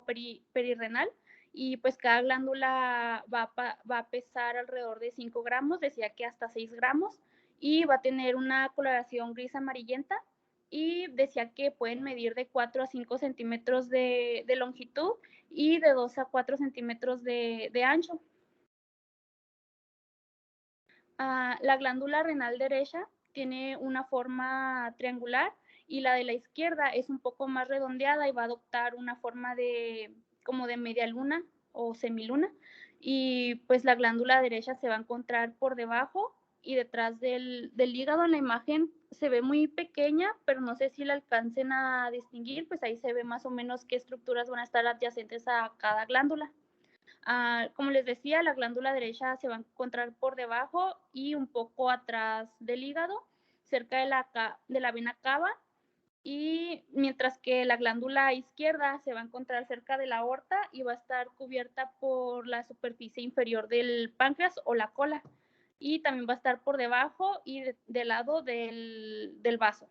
perirrenal, y pues cada glándula va a pesar alrededor de 5 gramos, decía que hasta 6 gramos, y va a tener una coloración gris amarillenta, y decía que pueden medir de 4 a 5 centímetros de longitud y de 2 a 4 centímetros de ancho. La glándula renal derecha tiene una forma triangular y la de la izquierda es un poco más redondeada y va a adoptar una forma como de media luna o semiluna, y pues la glándula derecha se va a encontrar por debajo y detrás del hígado. En la imagen se ve muy pequeña, pero no sé si la alcancen a distinguir, pues ahí se ve más o menos qué estructuras van a estar adyacentes a cada glándula. Como les decía, la glándula derecha se va a encontrar por debajo y un poco atrás del hígado, cerca de la vena cava, y mientras que la glándula izquierda se va a encontrar cerca de la aorta y va a estar cubierta por la superficie inferior del páncreas o la cola, y también va a estar por debajo y del lado del vaso.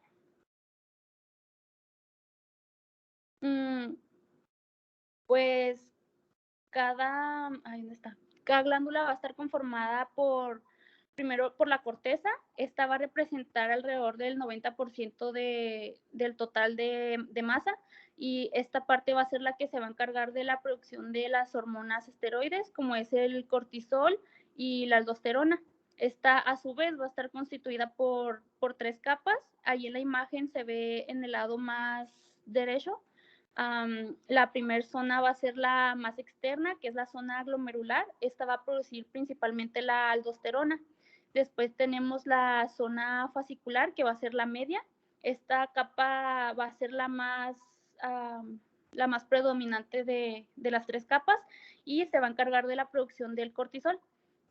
Pues cada glándula va a estar conformada primero por la corteza. Esta va a representar alrededor del 90% del total de masa, y esta parte va a ser la que se va a encargar de la producción de las hormonas esteroides, como es el cortisol y la aldosterona. Esta a su vez va a estar constituida por 3 capas. Ahí en la imagen se ve en el lado más derecho. La primera zona va a ser la más externa, que es la zona glomerular. Esta va a producir principalmente la aldosterona. Después tenemos la zona fascicular, que va a ser la media. Esta capa va a ser la más predominante de las 3 capas, y se va a encargar de la producción del cortisol.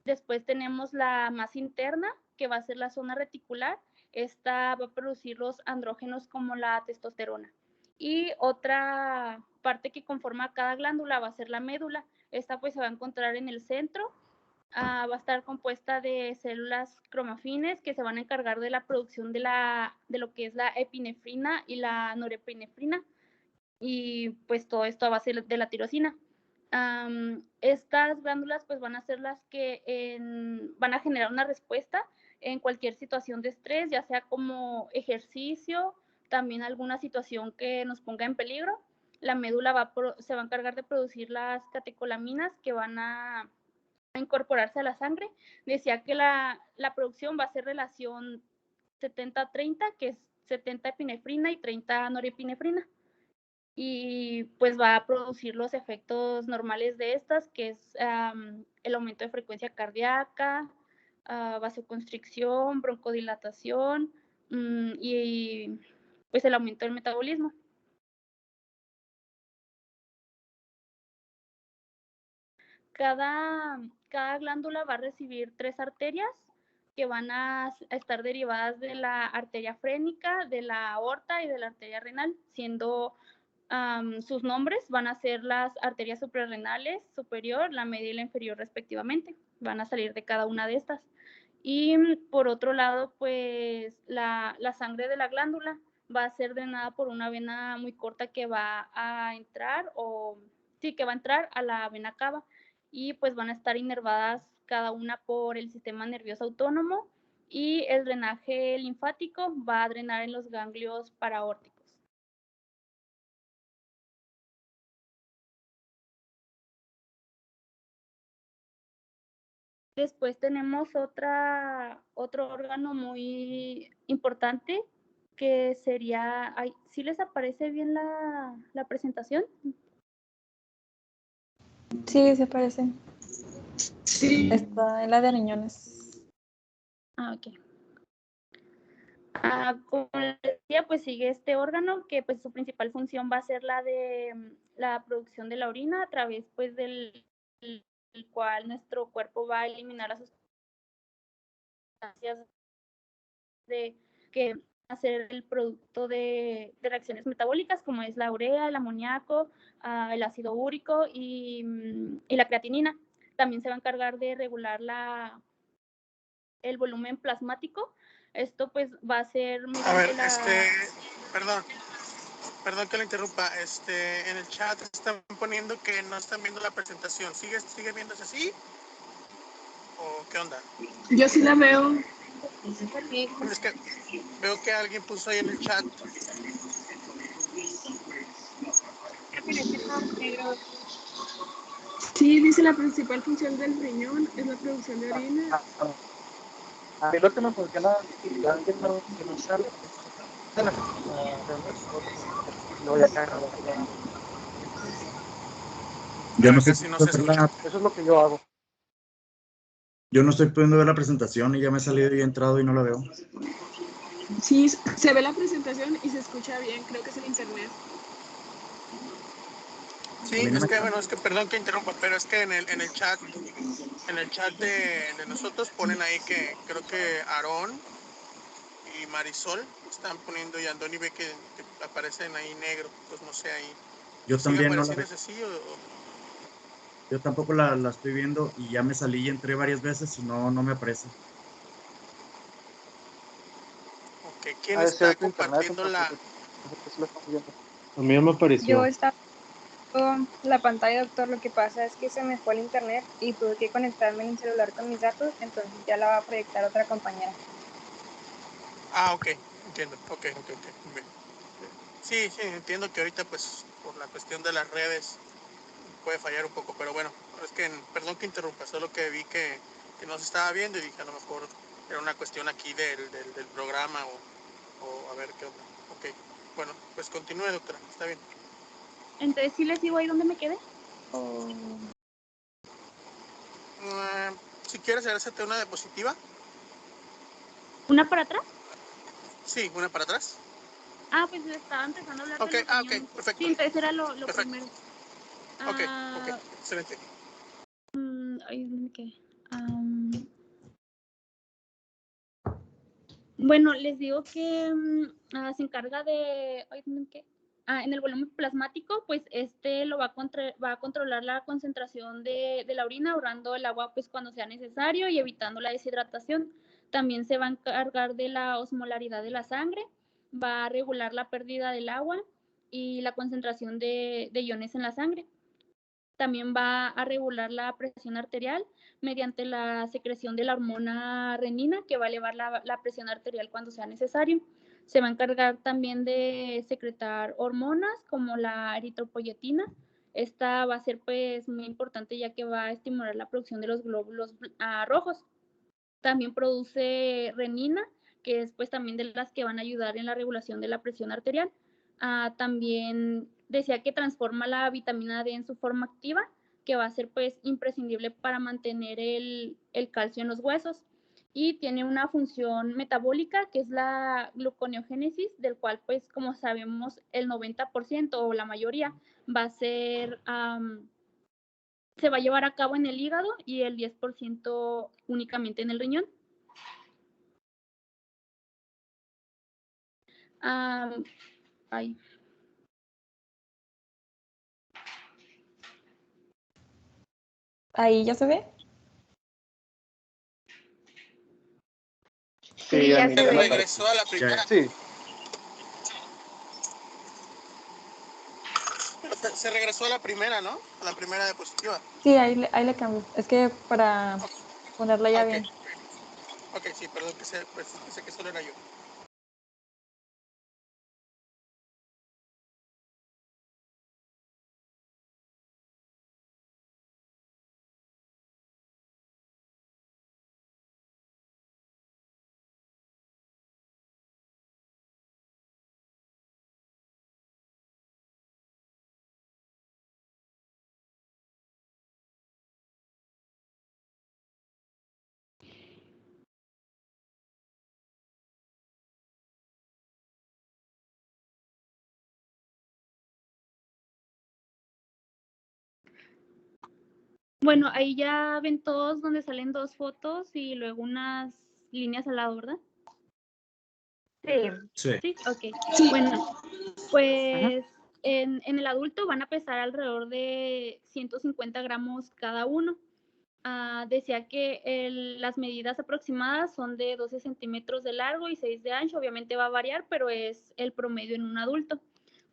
Después tenemos la más interna, que va a ser la zona reticular. Esta va a producir los andrógenos como la testosterona. Y otra parte que conforma cada glándula va a ser la médula. Esta pues se va a encontrar en el centro. Va a estar compuesta de células cromafines que se van a encargar de la producción de lo que es la epinefrina y la norepinefrina, y pues todo esto a base de la tirosina. Estas glándulas pues van a ser las que van a generar una respuesta en cualquier situación de estrés, ya sea como ejercicio, también alguna situación que nos ponga en peligro. La médula se va a encargar de producir las catecolaminas que van a incorporarse a la sangre. Decía que la producción va a ser relación 70-30, que es 70 epinefrina y 30 norepinefrina. Y pues va a producir los efectos normales de estas, que es el aumento de frecuencia cardíaca, vasoconstricción, broncodilatación, y pues el aumento del metabolismo. Cada glándula va a recibir 3 arterias que van a estar derivadas de la arteria frénica, de la aorta y de la arteria renal, siendo sus nombres van a ser las arterias suprarrenales superior, la media y la inferior respectivamente. Van a salir de cada una de estas. Y por otro lado, pues la sangre de la glándula va a ser drenada por una vena muy corta que va a entrar a la vena cava, y pues van a estar inervadas cada una por el sistema nervioso autónomo, y el drenaje linfático va a drenar en los ganglios paraórticos. Después tenemos otro órgano muy importante que sería, ¿sí les aparece bien la presentación? Sí, se parece. Sí. Está en la de riñones. Ok. Como les decía, pues sigue este órgano que pues su principal función va a ser la de la producción de la orina, a través pues del cual nuestro cuerpo va a eliminar las sustancias que hacer el producto de reacciones metabólicas, como es la urea, el amoníaco, el ácido úrico y la creatinina. También se va a encargar de regular el volumen plasmático. Esto pues va a ser A ver, mediante perdón. perdón que lo interrumpa, en el chat están poniendo que no están viendo la presentación. ¿Sigue viéndose así? ¿O qué onda? Yo sí la veo. Es que veo que alguien puso ahí en el chat. Sí, dice la principal función del riñón es la producción de orina. A mí lo que me funciona que no sale Yo no sé Casi no se escucha. eso es lo que yo hago. Yo no estoy pudiendo ver la presentación y ya me he salido y he entrado y no la veo. Sí, se ve la presentación y se escucha bien, creo que es el internet. Sí, es que bueno, es que perdón que interrumpa, pero es que en el chat de nosotros ponen ahí que creo que Aarón y Marisol están poniendo y Andoni ve que aparecen ahí negro, pues no sé ahí. Yo también no la ¿Sigue veo. apareciendo así o? Yo tampoco la estoy viendo y ya me salí y entré varias veces y no me aparece. Ok, ¿quién está compartiendo la? A mí me apareció. Yo estaba viendo la pantalla, doctor. Lo que pasa es que se me fue el internet y tuve que conectarme en el celular con mis datos, entonces ya la va a proyectar otra compañera. Ah, ok, entiendo. Ok. Bien. Sí, entiendo que ahorita pues por la cuestión de las redes puede fallar un poco, pero bueno, es que perdón que interrumpa, solo que vi que no se estaba viendo y dije a lo mejor era una cuestión aquí del programa o a ver qué onda. Ok, bueno, pues continúe, doctora, está bien. Entonces, ¿sí les digo ahí donde me quedé? Si quieres hacerte una diapositiva. ¿Una para atrás? Sí, una para atrás. Ah, pues estaba empezando a hablar de los ok, riñones. perfecto. Sí, entonces era lo Perfecto. primero. Ok, excelente. Ay, ¿dónde me quedé? Bueno, les digo que se encarga de... Ay, ¿dónde me quedé? En el volumen plasmático, pues lo va a controlar la concentración de la orina, ahorrando el agua pues cuando sea necesario y evitando la deshidratación. También se va a encargar de la osmolaridad de la sangre, va a regular la pérdida del agua y la concentración de iones en la sangre. También va a regular la presión arterial mediante la secreción de la hormona renina, que va a elevar la presión arterial cuando sea necesario. Se va a encargar también de secretar hormonas como la eritropoyetina. Esta va a ser pues muy importante ya que va a estimular la producción de los glóbulos rojos. También produce renina, que es pues también de las que van a ayudar en la regulación de la presión arterial. También decía que transforma la vitamina D en su forma activa, que va a ser pues imprescindible para mantener el calcio en los huesos. Y tiene una función metabólica que es la gluconeogénesis, del cual pues como sabemos el 90% o la mayoría va a ser, se va a llevar a cabo en el hígado y el 10% únicamente en el riñón. Ay. ¿Ahí ya se ve? Sí, ya mí se Se ve. regresó a la primera. Sí. Se regresó a la primera, ¿no? A la primera diapositiva. Sí, ahí le cambio. Es que para ponerla ya bien. Ok, sí, perdón, pensé que solo era yo. Bueno, ahí ya ven todos donde salen dos fotos y luego unas líneas al lado, ¿verdad? Sí. Sí, ok. Bueno, pues en el adulto van a pesar alrededor de 150 gramos cada uno. Decía que las medidas aproximadas son de 12 centímetros de largo y 6 de ancho. Obviamente va a variar, pero es el promedio en un adulto.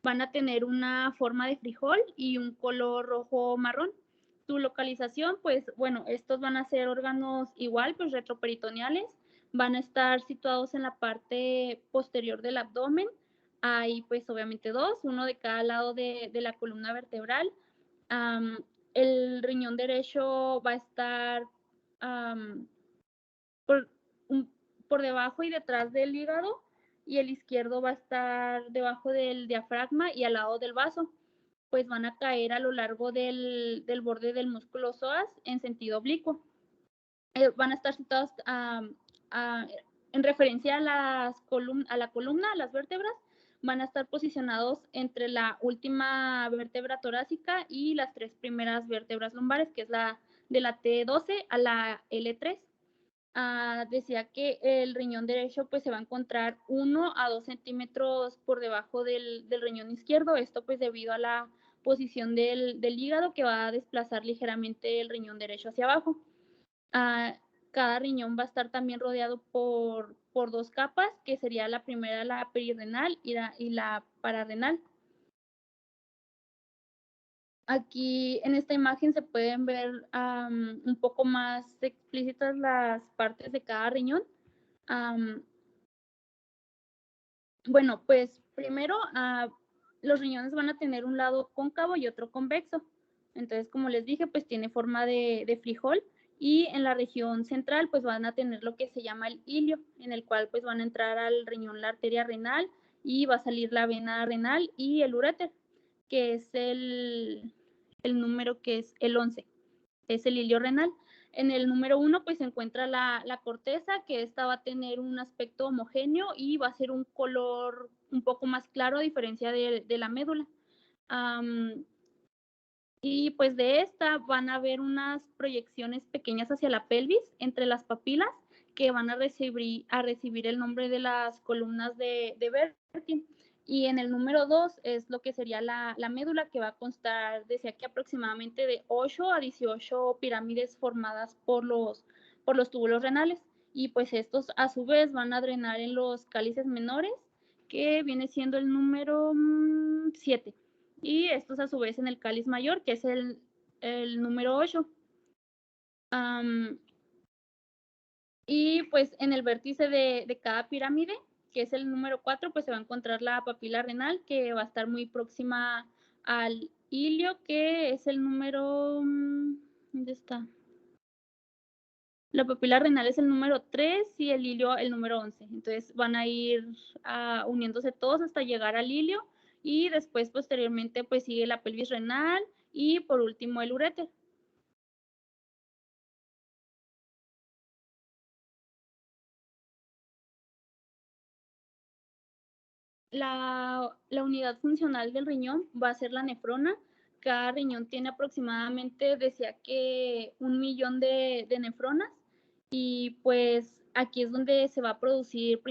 van a tener una forma de frijol y un color rojo marrón. Su localización, pues bueno, estos van a ser órganos igual, pues retroperitoneales, van a estar situados en la parte posterior del abdomen. Hay pues obviamente dos, uno de cada lado de la columna vertebral. El riñón derecho va a estar por, por debajo y detrás del hígado, y el izquierdo va a estar debajo del diafragma y al lado del vaso. Pues van a caer a lo largo del borde del músculo psoas en sentido oblicuo. Van a estar situados en referencia a la columna, a las vértebras, van a estar posicionados entre la última vértebra torácica y las 3 primeras vértebras lumbares, que es la de la T12 a la L3. Decía que el riñón derecho pues se va a encontrar 1 a 2 centímetros por debajo del riñón izquierdo, esto pues debido a la posición del hígado, que va a desplazar ligeramente el riñón derecho hacia abajo. Cada riñón va a estar también rodeado por 2 capas, que sería la primera, la perirenal, y la pararrenal. Aquí en esta imagen se pueden ver un poco más explícitas las partes de cada riñón. Bueno, pues primero los riñones van a tener un lado cóncavo y otro convexo. Entonces, como les dije, pues tiene forma de frijol, y en la región central pues van a tener lo que se llama el ilio, en el cual pues van a entrar al riñón la arteria renal y va a salir la vena renal y el uréter, que es el número que es el 11, es el ilio renal. En el número 1 pues se encuentra la corteza, que esta va a tener un aspecto homogéneo y va a ser un color un poco más claro a diferencia de la médula. Y pues de esta van a haber unas proyecciones pequeñas hacia la pelvis, entre las papilas, que van a recibir el nombre de las columnas de Wernicke. Y en el número 2 es lo que sería la médula, que va a constar, decía que aproximadamente de 8 a 18 pirámides formadas por los túbulos renales. Y pues estos a su vez van a drenar en los cálices menores, que viene siendo el número 7. Y estos a su vez en el cáliz mayor, que es el número 8. Y pues en el vértice de cada pirámide, que es el número 4, pues se va a encontrar la papila renal, que va a estar muy próxima al ilio, que es el número... ¿Dónde está? La papila renal es el número 3 y el ilio el número 11. Entonces van a ir uniéndose todos hasta llegar al ilio, y después posteriormente pues sigue la pelvis renal y por último el uréter. La unidad funcional del riñón va a ser la nefrona. Cada riñón tiene aproximadamente, decía que 1 millón de nefronas, y pues aquí es donde se va a producir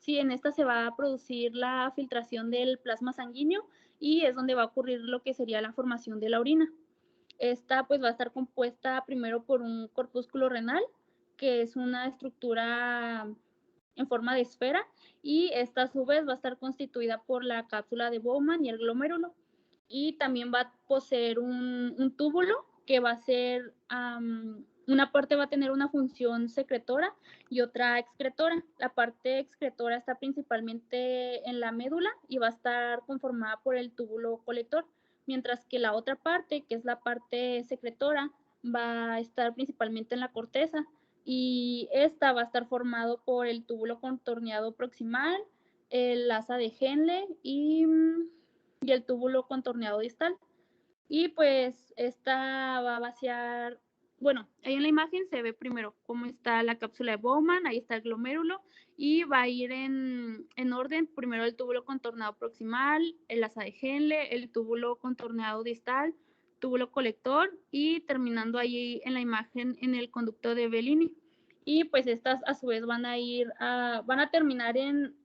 en esta se va a producir la filtración del plasma sanguíneo, y es donde va a ocurrir lo que sería la formación de la orina. Esta pues va a estar compuesta primero por un corpúsculo renal, que es una estructura en forma de esfera, y esta a su vez va a estar constituida por la cápsula de Bowman y el glomérulo, y también va a poseer un túbulo que va a ser, una parte va a tener una función secretora y otra excretora. La parte excretora está principalmente en la médula y va a estar conformada por el túbulo colector, mientras que la otra parte, que es la parte secretora, va a estar principalmente en la corteza, y esta va a estar formado por el túbulo contorneado proximal, el asa de Henle y el túbulo contorneado distal. Y pues esta va a vaciar, bueno, ahí en la imagen se ve primero cómo está la cápsula de Bowman, ahí está el glomérulo, y va a ir en orden, primero el túbulo contorneado proximal, el asa de Henle, el túbulo contorneado distal, túbulo colector, y terminando ahí en la imagen en el conducto de Bellini. Y pues estas a su vez van a terminar en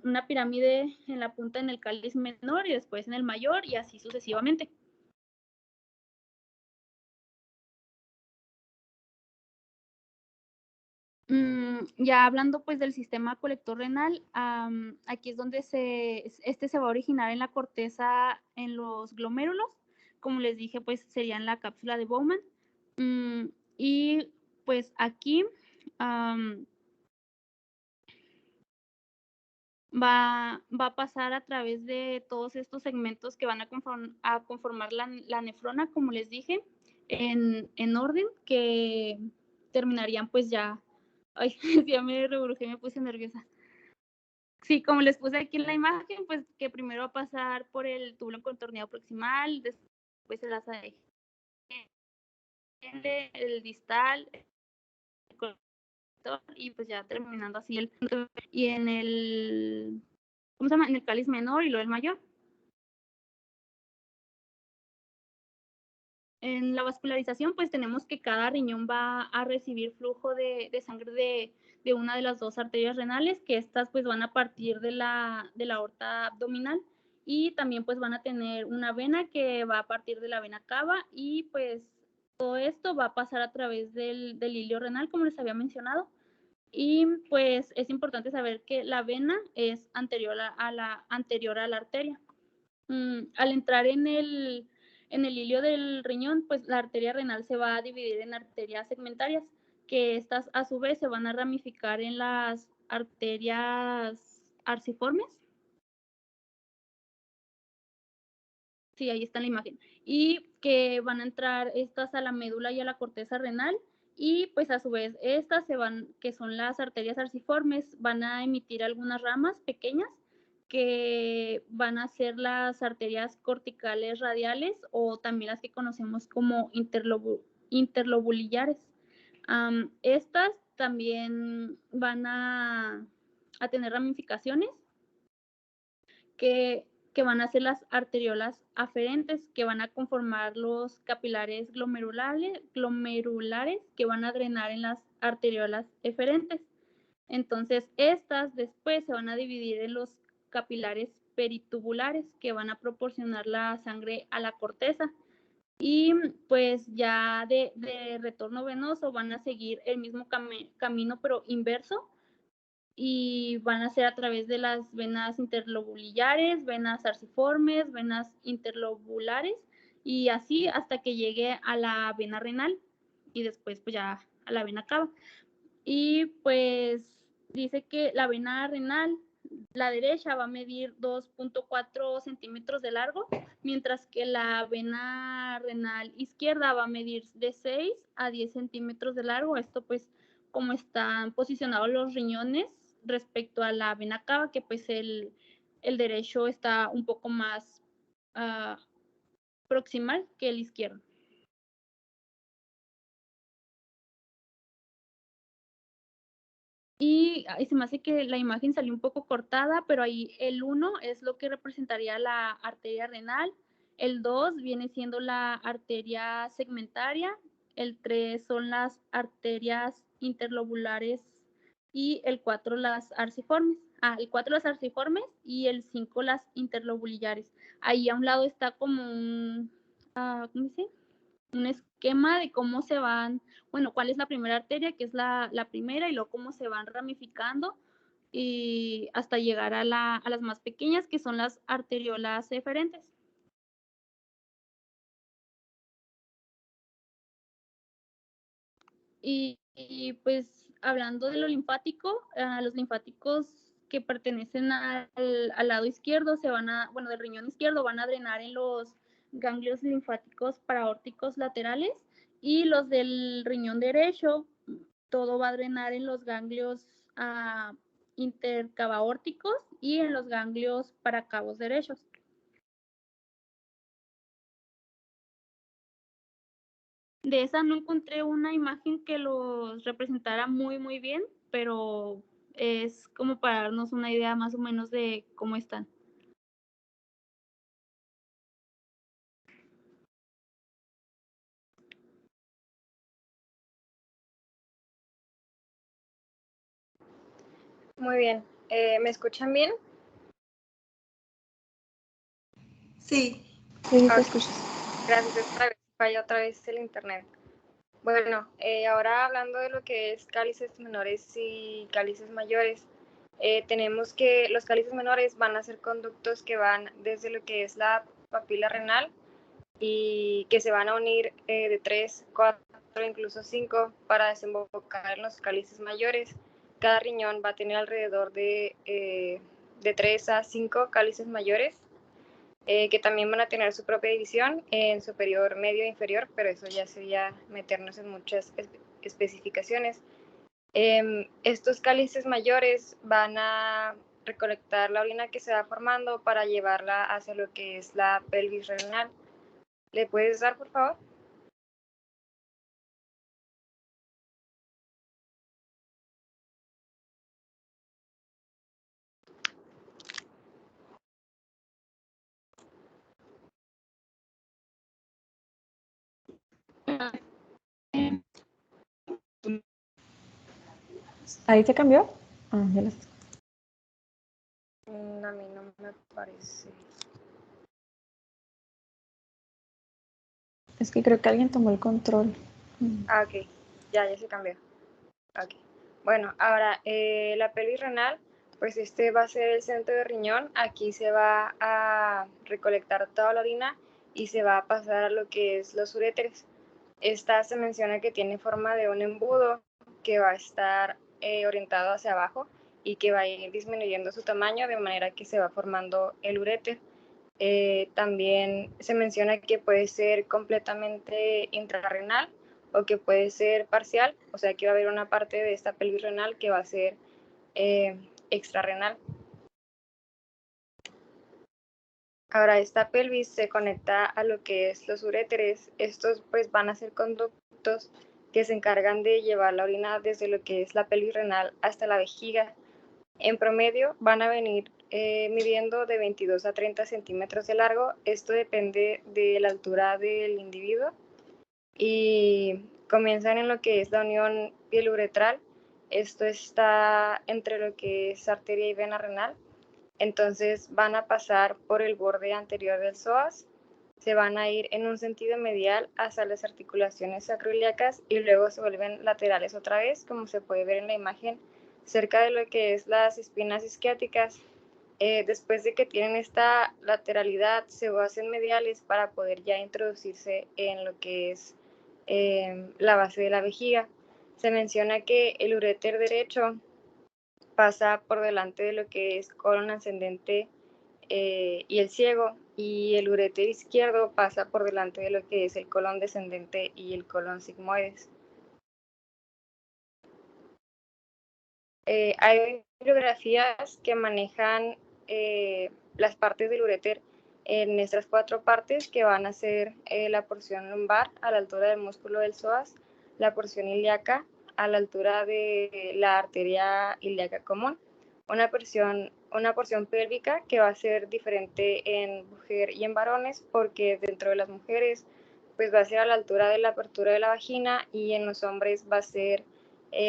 una pirámide en la punta en el cáliz menor y después en el mayor, y así sucesivamente. Ya hablando pues del sistema colector renal, aquí es donde se va a originar en la corteza, en los glomérulos, como les dije, pues sería en la cápsula de Bowman. Y pues aquí va a pasar a través de todos estos segmentos que van a conformar la nefrona, como les dije, en orden, que terminarían pues ya. Ay, ya me rebrujé, me puse nerviosa. Sí, como les puse aquí en la imagen, pues que primero va a pasar por el túbulo contorneado proximal, después el asa de Henle, el distal, el colector, y pues ya terminando así y en el, ¿cómo se llama? En el cáliz menor y luego el mayor. En la vascularización, pues tenemos que cada riñón va a recibir flujo de sangre de una de las dos arterias renales, que estas pues van a partir de la aorta abdominal, y también pues van a tener una vena que va a partir de la vena cava, y pues todo esto va a pasar a través del hilio renal, como les había mencionado. Y pues es importante saber que la vena es anterior a la arteria. Al entrar en el hilio del riñón, pues la arteria renal se va a dividir en arterias segmentarias, que estas a su vez se van a ramificar en las arterias arciformes. Sí, ahí está en la imagen. Y que van a entrar estas a la médula y a la corteza renal, y pues a su vez estas que son las arterias arciformes, van a emitir algunas ramas pequeñas que van a ser las arterias corticales radiales, o también las que conocemos como interlobulillares. Estas también van a tener ramificaciones que van a ser las arteriolas aferentes, que van a conformar los capilares glomerulares que van a drenar en las arteriolas eferentes. Entonces, estas después se van a dividir en los capilares peritubulares, que van a proporcionar la sangre a la corteza. Y pues ya de retorno venoso van a seguir el mismo camino, pero inverso, y van a ser a través de las venas interlobulillares, venas arciformes, venas interlobulares, y así hasta que llegue a la vena renal, y después pues ya a la vena cava. Y pues dice que la vena renal, la derecha, va a medir 2.4 centímetros de largo, mientras que la vena renal izquierda va a medir de 6 a 10 centímetros de largo. Esto pues como están posicionados los riñones respecto a la vena cava, que pues el derecho está un poco más proximal que el izquierdo. Y se me hace que la imagen salió un poco cortada, pero ahí el 1 es lo que representaría la arteria renal, el 2 viene siendo la arteria segmentaria, el 3 son las arterias interlobulares, y el 4 las arciformes. El 4 las arciformes y el 5 las interlobulillares. Ahí a un lado está como un, ¿cómo se dice? Un esquema de cómo se van, bueno, cuál es la primera arteria, que es la primera, y luego cómo se van ramificando, y hasta llegar a las más pequeñas, que son las arteriolas eferentes. Y pues hablando de lo linfático, los linfáticos que pertenecen al lado izquierdo del riñón izquierdo, van a drenar en los ganglios linfáticos paraórticos laterales, y los del riñón derecho, todo va a drenar en los ganglios intercabaórticos y en los ganglios paracavos derechos. De esa no encontré una imagen que los representara muy, muy bien, pero es como para darnos una idea más o menos de cómo están. Muy bien. ¿Me escuchan bien? Sí. Sí, te Ok. escuchas. Gracias, falla otra vez el internet. Bueno, ahora hablando de lo que es cálices menores y cálices mayores, tenemos que los cálices menores van a ser conductos que van desde lo que es la papila renal y que se van a unir de 3, 4, incluso 5 para desembocar en los cálices mayores. Cada riñón va a tener alrededor de 3 a 5 cálices mayores, que también van a tener su propia división en superior, medio e inferior, pero eso ya sería meternos en muchas especificaciones. Estos cálices mayores van a recolectar la orina que se va formando para llevarla hacia lo que es la pelvis renal. ¿Le puedes dar, por favor? ¿Ahí se cambió? Ah, ya las... A mí no me parece. Es que creo que alguien tomó el control. Ah, ok. Ya se cambió. Ok. Bueno, ahora la pelvis renal, pues este va a ser el centro de riñón. Aquí se va a recolectar toda la orina y se va a pasar a lo que es los uréteres. Esta se menciona que tiene forma de un embudo que va a estar orientado hacia abajo y que va a ir disminuyendo su tamaño de manera que se va formando el uréter. También se menciona que puede ser completamente intrarrenal o que puede ser parcial, o sea que va a haber una parte de esta pelvis renal que va a ser extrarrenal. Ahora esta pelvis se conecta a lo que es los uréteres. Estos pues van a ser conductos que se encargan de llevar la orina desde lo que es la pelvis renal hasta la vejiga. En promedio van a venir midiendo de 22 a 30 centímetros de largo. Esto depende de la altura del individuo y comienzan en lo que es la unión pieluretral. Esto está entre lo que es arteria y vena renal. Entonces van a pasar por el borde anterior del psoas, se van a ir en un sentido medial hacia las articulaciones sacroiliacas y luego se vuelven laterales otra vez, como se puede ver en la imagen, cerca de lo que es las espinas isquiáticas. Después de que tienen esta lateralidad, se hacen mediales para poder ya introducirse en lo que es la base de la vejiga. Se menciona que el uréter derecho pasa por delante de lo que es colon ascendente y el ciego, y el uréter izquierdo pasa por delante de lo que es el colon descendente y el colon sigmoides. Hay bibliografías que manejan las partes del uréter en estas 4 partes, que van a ser la porción lumbar a la altura del músculo del psoas, la porción ilíaca a la altura de la arteria ilíaca común, una porción pélvica que va a ser diferente en mujer y en varones, porque dentro de las mujeres pues va a ser a la altura de la apertura de la vagina y en los hombres va a ser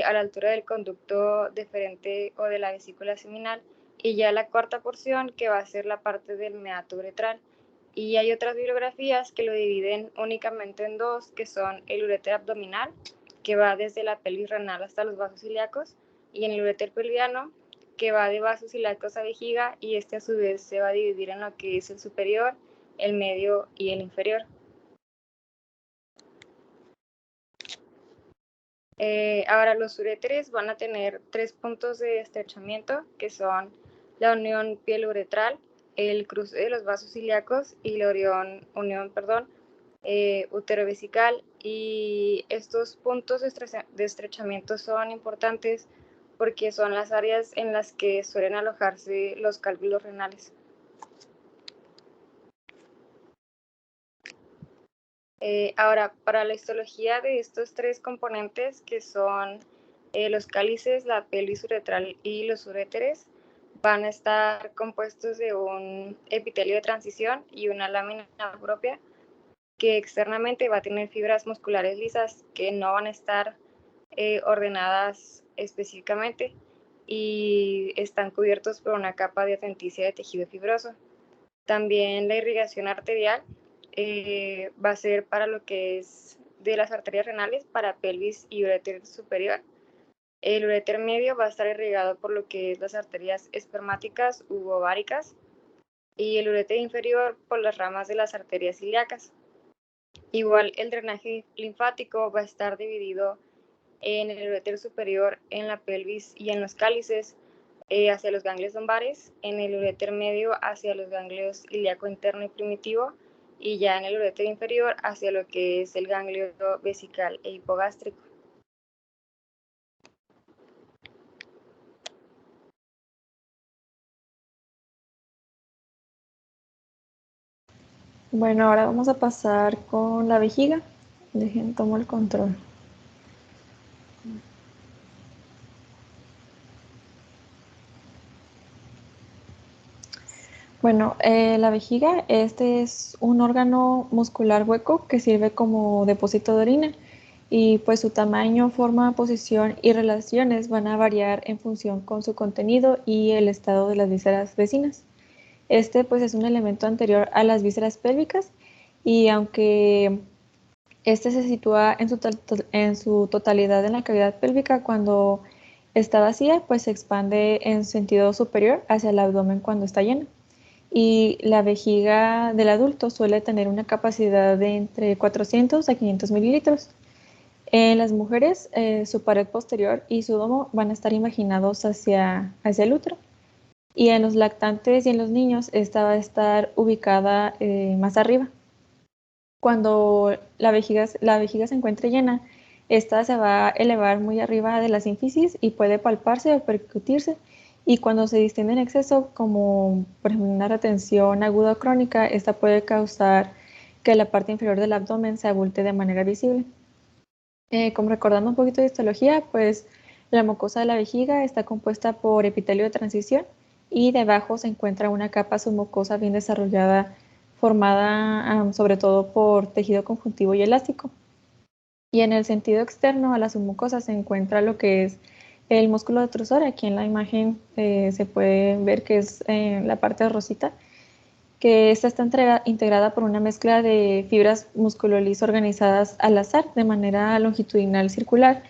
a la altura del conducto deferente o de la vesícula seminal, y ya la cuarta porción que va a ser la parte del meato uretral. Y hay otras bibliografías que lo dividen únicamente en 2, que son el uréter abdominal, que va desde la pelvis renal hasta los vasos ilíacos, y en el uréter pelviano, que va de vasos ilíacos a vejiga, y este a su vez se va a dividir en lo que es el superior, el medio y el inferior. Ahora los uréteres van a tener 3 puntos de estrechamiento, que son la unión pieluretral, el cruce de los vasos ilíacos y la unión uterovesical. Y estos puntos de estrechamiento son importantes porque son las áreas en las que suelen alojarse los cálculos renales. Ahora, para la histología de estos 3 componentes, que son los cálices, la pelvis uretral y los uréteres, van a estar compuestos de un epitelio de transición y una lámina propia, que externamente va a tener fibras musculares lisas que no van a estar ordenadas específicamente y están cubiertos por una capa de adventicia de tejido fibroso. También la irrigación arterial va a ser para lo que es de las arterias renales para pelvis y uréter superior. El uréter medio va a estar irrigado por lo que es las arterias espermáticas u ováricas y el uréter inferior por las ramas de las arterias ilíacas. Igual el drenaje linfático va a estar dividido en el uréter superior, en la pelvis y en los cálices hacia los ganglios lumbares, en el uréter medio hacia los ganglios ilíaco interno y primitivo, y ya en el uréter inferior hacia lo que es el ganglio vesical e hipogástrico. Bueno, ahora vamos a pasar con la vejiga. Dejen, tomo el control. Bueno, la vejiga, este es un órgano muscular hueco que sirve como depósito de orina y pues su tamaño, forma, posición y relaciones van a variar en función con su contenido y el estado de las vísceras vecinas. Este pues es un elemento anterior a las vísceras pélvicas y aunque este se sitúa en su totalidad en la cavidad pélvica cuando está vacía, pues se expande en sentido superior hacia el abdomen cuando está lleno. Y la vejiga del adulto suele tener una capacidad de entre 400 a 500 mililitros. En las mujeres, su pared posterior y su domo van a estar imaginados hacia el útero. Y en los lactantes y en los niños, esta va a estar ubicada más arriba. Cuando la vejiga se encuentre llena, esta se va a elevar muy arriba de la sínfisis y puede palparse o percutirse. Y cuando se distiende en exceso, como por ejemplo una retención aguda o crónica, esta puede causar que la parte inferior del abdomen se abulte de manera visible. Como recordando un poquito de histología, pues la mucosa de la vejiga está compuesta por epitelio de transición y debajo se encuentra una capa submucosa bien desarrollada, formada sobre todo por tejido conjuntivo y elástico. Y en el sentido externo a la submucosa se encuentra lo que es el músculo detrusor. Aquí en la imagen se puede ver que es la parte rosita, que esta está integrada por una mezcla de fibras musculolis organizadas al azar de manera longitudinal circular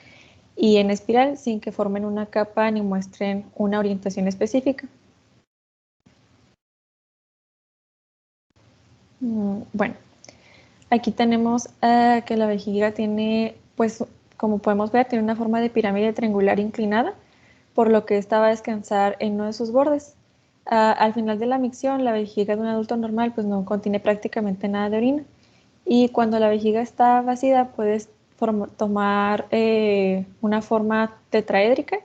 y en espiral sin que formen una capa ni muestren una orientación específica. Bueno, aquí tenemos que la vejiga tiene, pues como podemos ver, tiene una forma de pirámide triangular inclinada, por lo que esta va a descansar en uno de sus bordes. Al final de la micción, la vejiga de un adulto normal pues no contiene prácticamente nada de orina. Y cuando la vejiga está vacía, puedes tomar una forma tetraédrica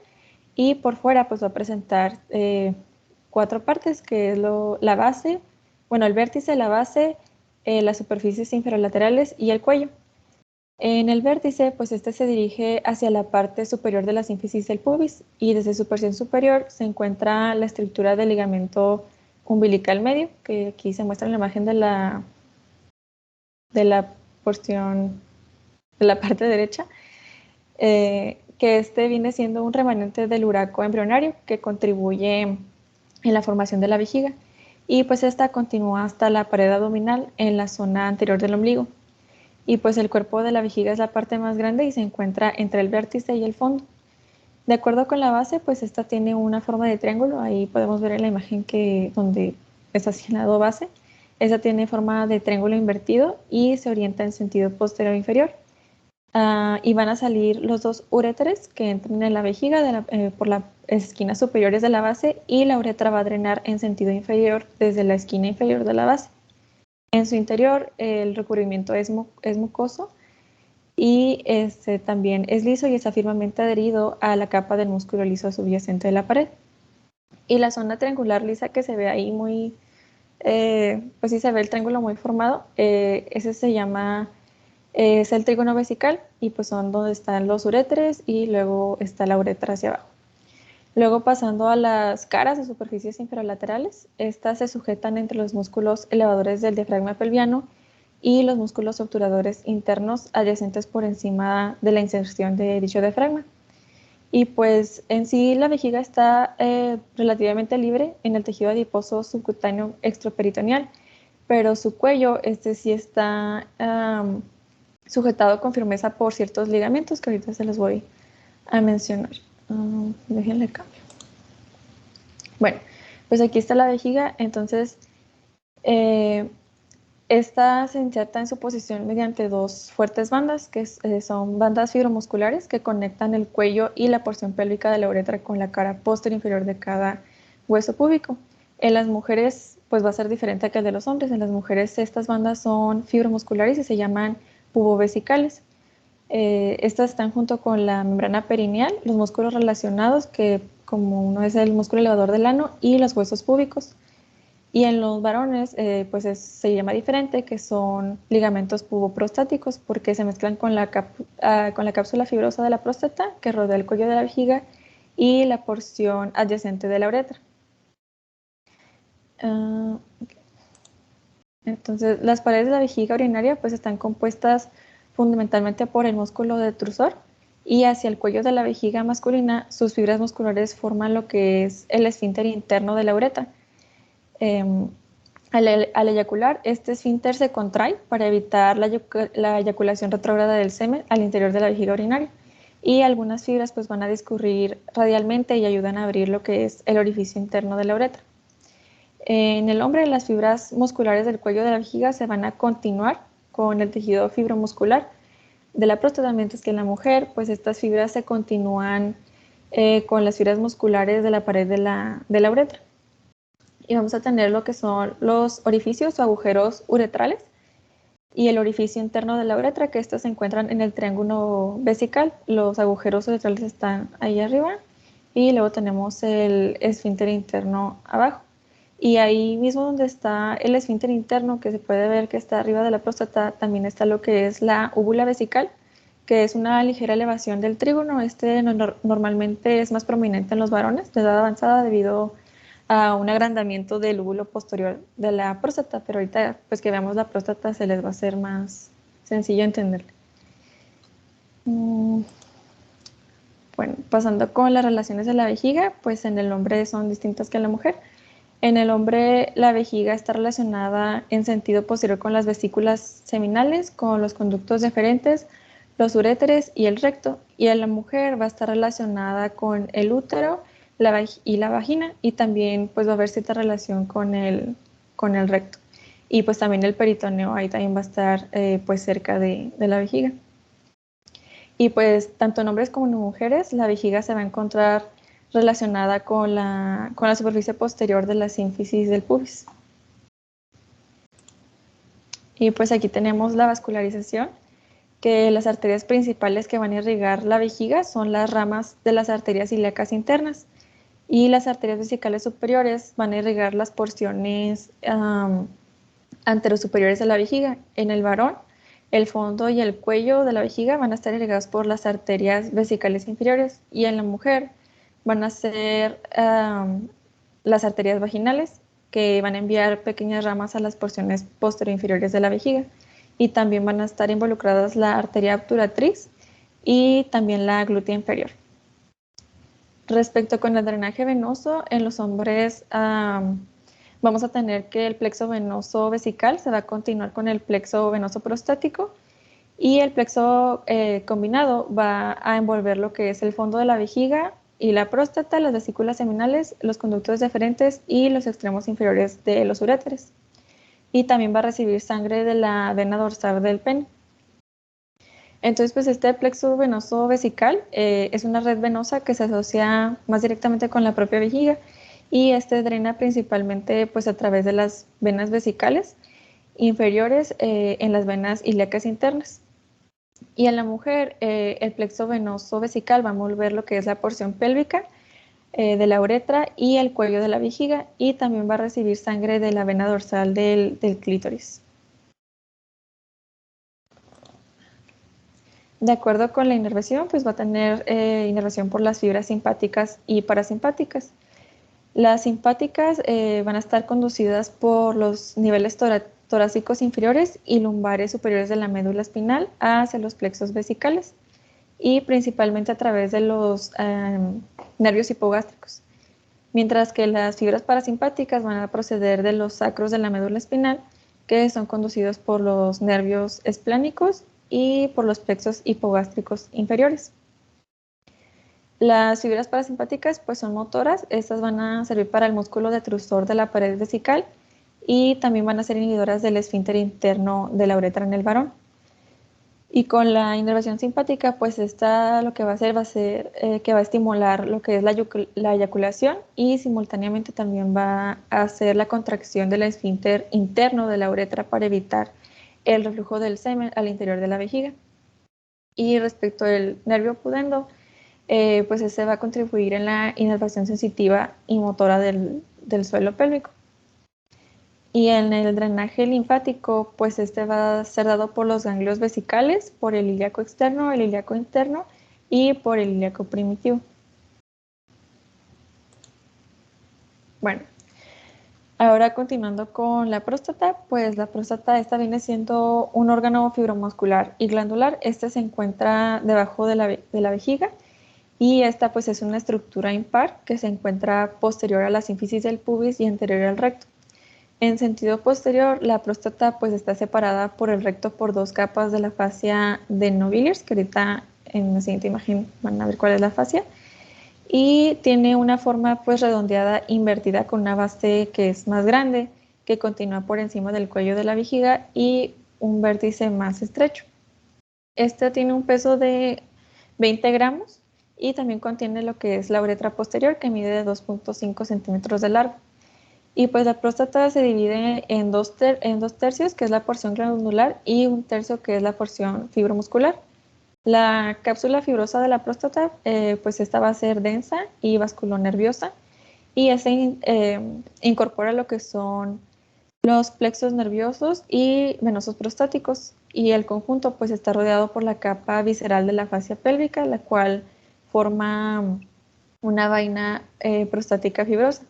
y por fuera pues va a presentar 4 partes, que es la base, bueno, el vértice, la base, las superficies infralaterales y el cuello. En el vértice, pues este se dirige hacia la parte superior de la sínfisis del pubis y desde su porción superior se encuentra la estructura del ligamento umbilical medio, que aquí se muestra en la imagen de la porción de la parte derecha, que este viene siendo un remanente del uraco embrionario que contribuye en la formación de la vejiga y pues esta continúa hasta la pared abdominal en la zona anterior del ombligo. Y pues el cuerpo de la vejiga es la parte más grande y se encuentra entre el vértice y el fondo. De acuerdo con la base, pues esta tiene una forma de triángulo, ahí podemos ver en la imagen donde está señalado base. Esta tiene forma de triángulo invertido y se orienta en sentido posterior inferior. Y van a salir los 2 uréteres que entran en la vejiga por las esquinas superiores de la base y la uretra va a drenar en sentido inferior desde la esquina inferior de la base. En su interior, el recubrimiento es mucoso y también es liso y está firmemente adherido a la capa del músculo liso subyacente de la pared. Y la zona triangular lisa que se ve ahí pues sí se ve el triángulo muy formado, ese se llama, es el trígono vesical y pues son donde están los uréteres y luego está la uretra hacia abajo. Luego pasando a las caras de superficies infralaterales, estas se sujetan entre los músculos elevadores del diafragma pelviano y los músculos obturadores internos adyacentes por encima de la inserción de dicho diafragma. Y pues en sí la vejiga está relativamente libre en el tejido adiposo subcutáneo extraperitoneal, pero su cuello sí está sujetado con firmeza por ciertos ligamentos que ahorita se los voy a mencionar. Déjenle cambio. Bueno, pues aquí está la vejiga, entonces esta se inserta en su posición mediante dos fuertes bandas, que son bandas fibromusculares que conectan el cuello y la porción pélvica de la uretra con la cara posterior inferior de cada hueso púbico. En las mujeres, pues va a ser diferente que el de los hombres. En las mujeres estas bandas son fibromusculares y se llaman pubovesicales. Estas están junto con la membrana perineal, los músculos relacionados, que como uno es el músculo elevador del ano, y los huesos púbicos. Y en los varones, pues se llama diferente, que son ligamentos puboprostáticos, porque se mezclan con la cápsula fibrosa de la próstata, que rodea el cuello de la vejiga, y la porción adyacente de la uretra. Okay. Entonces, las paredes de la vejiga urinaria pues están compuestas fundamentalmente por el músculo detrusor, y hacia el cuello de la vejiga masculina sus fibras musculares forman lo que es el esfínter interno de la uretra. Al eyacular, este esfínter se contrae para evitar la eyaculación retrógrada del semen al interior de la vejiga urinaria, y algunas fibras pues van a discurrir radialmente y ayudan a abrir lo que es el orificio interno de la uretra. En el hombre, las fibras musculares del cuello de la vejiga se van a continuar con el tejido fibromuscular de la próstata, mientras que en la mujer, pues estas fibras se continúan con las fibras musculares de la pared de la uretra. Y vamos a tener lo que son los orificios o agujeros uretrales y el orificio interno de la uretra, que estos se encuentran en el triángulo vesical. Los agujeros uretrales están ahí arriba y luego tenemos el esfínter interno abajo. Y ahí mismo donde está el esfínter interno, que se puede ver que está arriba de la próstata, también está lo que es la úvula vesical, que es una ligera elevación del trígono. Este normalmente es más prominente en los varones de edad avanzada debido a un agrandamiento del lóbulo posterior de la próstata, pero ahorita pues que veamos la próstata se les va a hacer más sencillo entender. Bueno, pasando con las relaciones de la vejiga, pues en el hombre son distintas que en la mujer. En el hombre, la vejiga está relacionada en sentido posterior con las vesículas seminales, con los conductos deferentes, los uréteres y el recto. Y en la mujer va a estar relacionada con el útero y la vagina, y también pues va a haber cierta relación con el recto. Y pues también el peritoneo ahí también va a estar pues cerca de la vejiga. Y pues tanto en hombres como en mujeres, la vejiga se va a encontrar relacionada con la superficie posterior de la sínfisis del pubis. Y pues aquí tenemos la vascularización, que las arterias principales que van a irrigar la vejiga son las ramas de las arterias ilíacas internas, y las arterias vesicales superiores van a irrigar las porciones anterosuperiores de la vejiga. En el varón, el fondo y el cuello de la vejiga van a estar irrigados por las arterias vesicales inferiores, y en la mujer van a ser las arterias vaginales, que van a enviar pequeñas ramas a las porciones posterior inferiores de la vejiga, y también van a estar involucradas la arteria obturatriz y también la glútea inferior. Respecto con el drenaje venoso, en los hombres vamos a tener que el plexo venoso vesical se va a continuar con el plexo venoso prostático, y el plexo combinado va a envolver lo que es el fondo de la vejiga y la próstata, las vesículas seminales, los conductos deferentes y los extremos inferiores de los uréteres. Y también va a recibir sangre de la vena dorsal del pene. Entonces, pues este plexo venoso vesical es una red venosa que se asocia más directamente con la propia vejiga, y este drena principalmente pues a través de las venas vesicales inferiores en las venas ilíacas internas. Y en la mujer, el plexo venoso vesical va a envolver lo que es la porción pélvica de la uretra y el cuello de la vejiga, y también va a recibir sangre de la vena dorsal del clítoris. De acuerdo con la inervación, pues va a tener inervación por las fibras simpáticas y parasimpáticas. Las simpáticas van a estar conducidas por los niveles torácicos inferiores y lumbares superiores de la médula espinal hacia los plexos vesicales, y principalmente a través de los nervios hipogástricos, mientras que las fibras parasimpáticas van a proceder de los sacros de la médula espinal, que son conducidos por los nervios esplánicos y por los plexos hipogástricos inferiores. Las fibras parasimpáticas pues son motoras, estas van a servir para el músculo detrusor de la pared vesical y también van a ser inhibidoras del esfínter interno de la uretra en el varón. Y con la inervación simpática, pues esta lo que va a hacer que va a estimular lo que es la eyaculación y simultáneamente también va a hacer la contracción del esfínter interno de la uretra para evitar el reflujo del semen al interior de la vejiga. Y respecto al nervio pudendo, pues ese va a contribuir en la inervación sensitiva y motora del suelo pélvico. Y en el drenaje linfático, pues este va a ser dado por los ganglios vesicales, por el ilíaco externo, el ilíaco interno y por el ilíaco primitivo. Bueno, ahora continuando con la próstata, pues la próstata esta viene siendo un órgano fibromuscular y glandular. Este se encuentra debajo de la vejiga y esta pues es una estructura impar que se encuentra posterior a la sínfisis del pubis y anterior al recto. En sentido posterior, la próstata pues está separada por el recto por dos capas de la fascia de Nobiliers, que ahorita en la siguiente imagen van a ver cuál es la fascia, y tiene una forma pues redondeada invertida con una base que es más grande, que continúa por encima del cuello de la vejiga y un vértice más estrecho. Esta tiene un peso de 20 gramos y también contiene lo que es la uretra posterior, que mide 2.5 centímetros de largo. Y pues la próstata se divide en dos tercios, que es la porción glandular, y un tercio, que es la porción fibromuscular. La cápsula fibrosa de la próstata, pues esta va a ser densa y vasculonerviosa, y incorpora lo que son los plexos nerviosos y venosos prostáticos, y el conjunto pues está rodeado por la capa visceral de la fascia pélvica, la cual forma una vaina prostática fibrosa.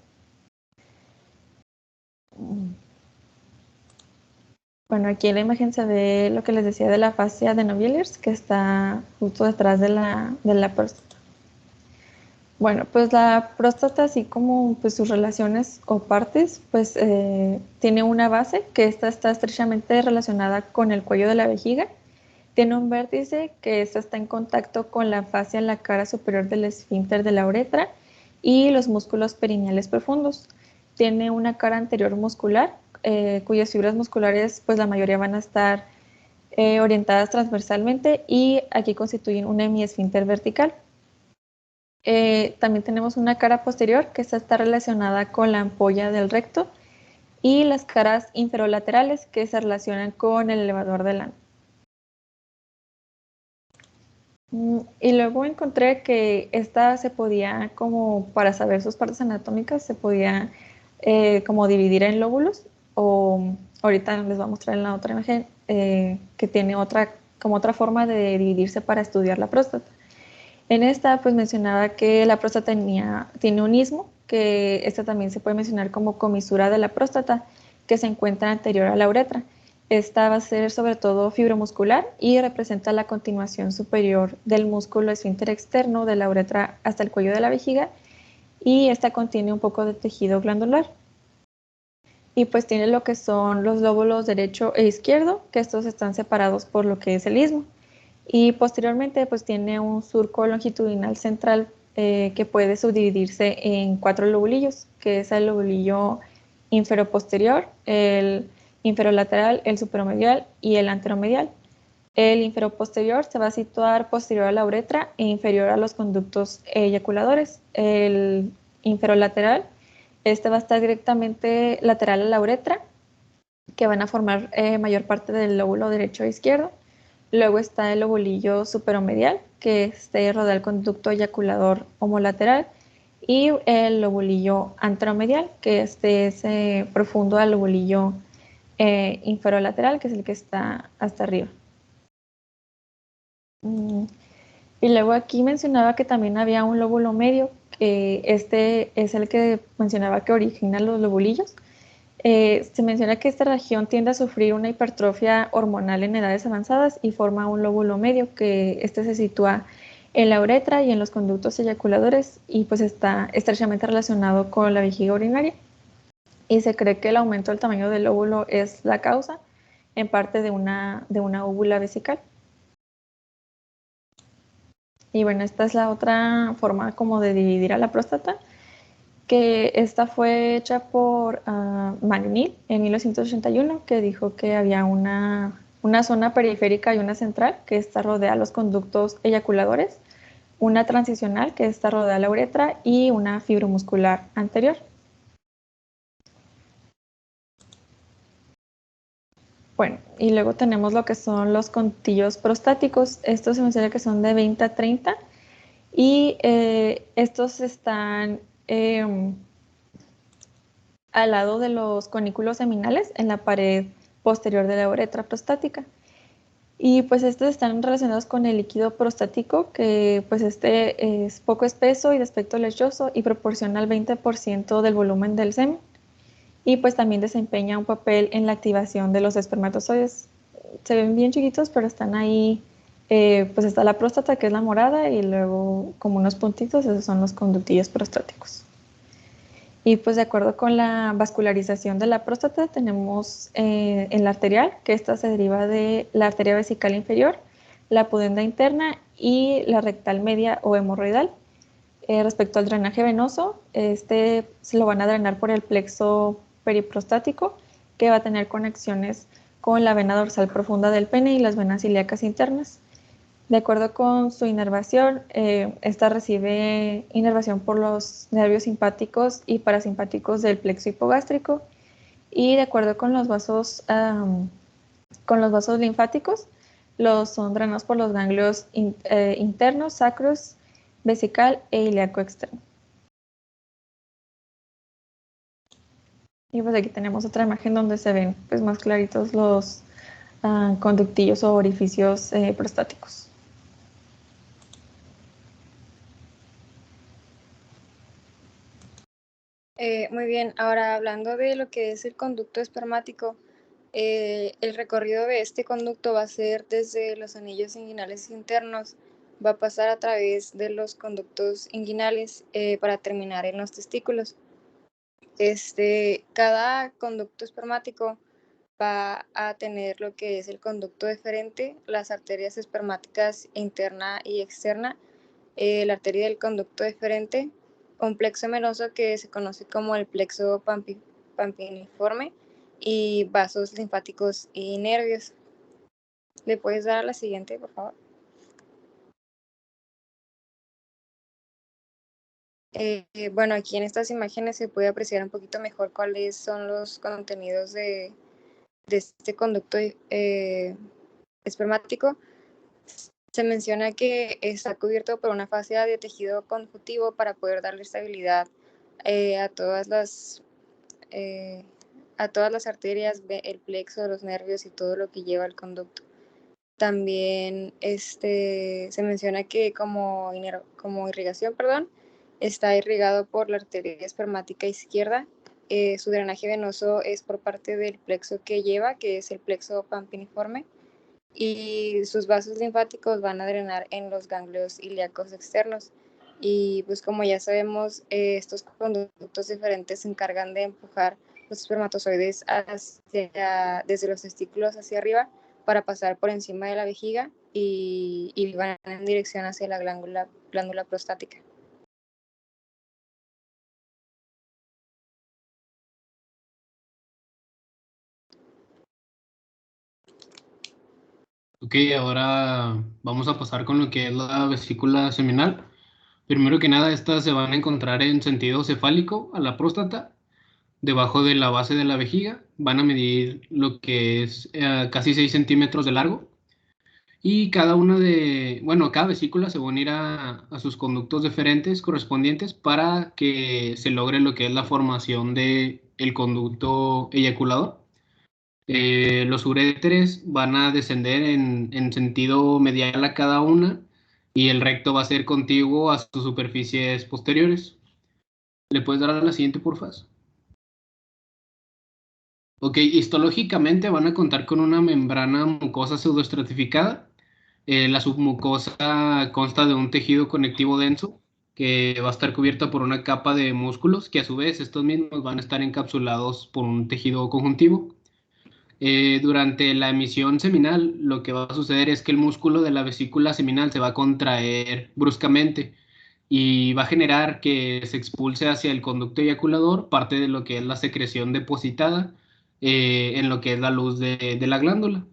Bueno, aquí en la imagen se ve lo que les decía de la fascia de Nobiliers, que está justo detrás de la próstata. Bueno, pues la próstata, así como pues sus relaciones o partes, pues tiene una base que está estrechamente relacionada con el cuello de la vejiga. Tiene un vértice que está en contacto con la fascia en la cara superior del esfínter de la uretra y los músculos perineales profundos. Tiene una cara anterior muscular, cuyas fibras musculares, pues la mayoría van a estar orientadas transversalmente y aquí constituyen un hemiesfínter vertical. También tenemos una cara posterior que está relacionada con la ampolla del recto y las caras inferolaterales que se relacionan con el elevador del ano. Y luego encontré que esta se podía, como para saber sus partes anatómicas, se podía como dividir en lóbulos, o ahorita les voy a mostrar en la otra imagen que tiene como otra forma de dividirse para estudiar la próstata. En esta pues mencionaba que la próstata tiene un istmo, que esta también se puede mencionar como comisura de la próstata, que se encuentra anterior a la uretra. Esta va a ser sobre todo fibromuscular y representa la continuación superior del músculo esfínter externo de la uretra hasta el cuello de la vejiga, y esta contiene un poco de tejido glandular. Y pues tiene lo que son los lóbulos derecho e izquierdo, que estos están separados por lo que es el istmo. Y posteriormente pues tiene un surco longitudinal central que puede subdividirse en 4 lobulillos, que es el lobulillo inferoposterior, el inferolateral, el superomedial y el anteromedial. El inferoposterior se va a situar posterior a la uretra e inferior a los conductos eyaculadores. El inferolateral, este va a estar directamente lateral a la uretra, que van a formar mayor parte del lóbulo derecho e izquierdo. Luego está el lobulillo superomedial, que rodea el conducto eyaculador homolateral, y el lobulillo anteromedial, que es profundo al lobulillo inferolateral, que es el que está hasta arriba. Y luego aquí mencionaba que también había un lóbulo medio, que este es el que mencionaba que origina los lobulillos. Se menciona que esta región tiende a sufrir una hipertrofia hormonal en edades avanzadas y forma un lóbulo medio, que se sitúa en la uretra y en los conductos eyaculadores, y pues está estrechamente relacionado con la vejiga urinaria. Y se cree que el aumento del tamaño del lóbulo es la causa, en parte, de una úvula vesical. Y bueno, esta es la otra forma como de dividir a la próstata, que esta fue hecha por McNeil en 1981, que dijo que había una zona periférica y una central, que esta rodea los conductos eyaculadores, una transicional, que esta rodea la uretra, y una fibromuscular anterior. Bueno, y luego tenemos lo que son los conductillos prostáticos. Estos se menciona que son de 20 a 30 y estos están al lado de los conículos seminales en la pared posterior de la uretra prostática. Y pues estos están relacionados con el líquido prostático, que pues este es poco espeso y de aspecto lechoso y proporciona el 20% del volumen del semen. Y pues también desempeña un papel en la activación de los espermatozoides. Se ven bien chiquitos, pero están ahí, pues está la próstata, que es la morada, y luego como unos puntitos, esos son los conductillos prostáticos. Y pues de acuerdo con la vascularización de la próstata, tenemos en la arterial, que esta se deriva de la arteria vesical inferior, la pudenda interna y la rectal media o hemorroidal. Respecto al drenaje venoso, este se lo van a drenar por el plexo periprostático, que va a tener conexiones con la vena dorsal profunda del pene y las venas ilíacas internas. De acuerdo con su inervación, esta recibe inervación por los nervios simpáticos y parasimpáticos del plexo hipogástrico, y de acuerdo con los vasos linfáticos, son drenados por los ganglios internos, sacros, vesical e ilíaco externo. Y pues aquí tenemos otra imagen donde se ven pues más claritos los conductillos o orificios prostáticos. Muy bien, ahora hablando de lo que es el conducto espermático, el recorrido de este conducto va a ser desde los anillos inguinales internos, va a pasar a través de los conductos inguinales para terminar en los testículos. Cada conducto espermático va a tener lo que es el conducto deferente, las arterias espermáticas interna y externa, la arteria del conducto deferente, un plexo venoso que se conoce como el plexo pampiniforme, y vasos linfáticos y nervios. ¿Le puedes dar a la siguiente, por favor? Bueno, aquí en estas imágenes se puede apreciar un poquito mejor cuáles son los contenidos de este conducto espermático. Se menciona que está cubierto por una fascia de tejido conjuntivo para poder darle estabilidad a todas las arterias, el plexo, los nervios y todo lo que lleva el conducto. También se menciona que como irrigación, está irrigado por la arteria espermática izquierda. Su drenaje venoso es por parte del plexo que lleva, que es el plexo pampiniforme, y sus vasos linfáticos van a drenar en los ganglios ilíacos externos. Y pues como ya sabemos, estos conductos diferentes se encargan de empujar los espermatozoides desde los testículos hacia arriba para pasar por encima de la vejiga y van en dirección hacia la glándula prostática. Ok, ahora vamos a pasar con lo que es la vesícula seminal. Primero que nada, estas se van a encontrar en sentido cefálico a la próstata, debajo de la base de la vejiga. Van a medir lo que es casi 6 centímetros de largo. Y cada vesícula se va a unir a sus conductos deferentes correspondientes para que se logre lo que es la formación del conducto eyaculador. Los uréteres van a descender en sentido medial a cada una, y el recto va a ser contiguo a sus superficies posteriores. ¿Le puedes dar a la siguiente, porfa? Ok, histológicamente van a contar con una membrana mucosa pseudoestratificada. La submucosa consta de un tejido conectivo denso que va a estar cubierta por una capa de músculos, que a su vez estos mismos van a estar encapsulados por un tejido conjuntivo. Durante la emisión seminal, lo que va a suceder es que el músculo de la vesícula seminal se va a contraer bruscamente y va a generar que se expulse hacia el conducto eyaculador parte de lo que es la secreción depositada en lo que es la luz de la glándula.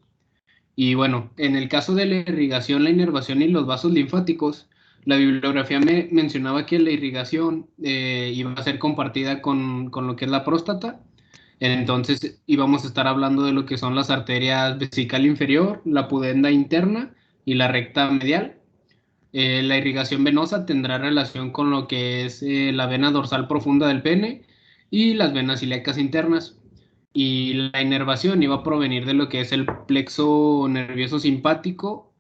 Y bueno, en el caso de la irrigación, la inervación y los vasos linfáticos, la bibliografía me mencionaba que la irrigación iba a ser compartida con lo que es la próstata. Entonces íbamos a estar hablando de lo que son las arterias vesical inferior, la pudenda interna y la recta medial. La irrigación venosa tendrá relación con lo que es la vena dorsal profunda del pene y las venas ilíacas internas. Y la inervación iba a provenir de lo que es el plexo nervioso simpático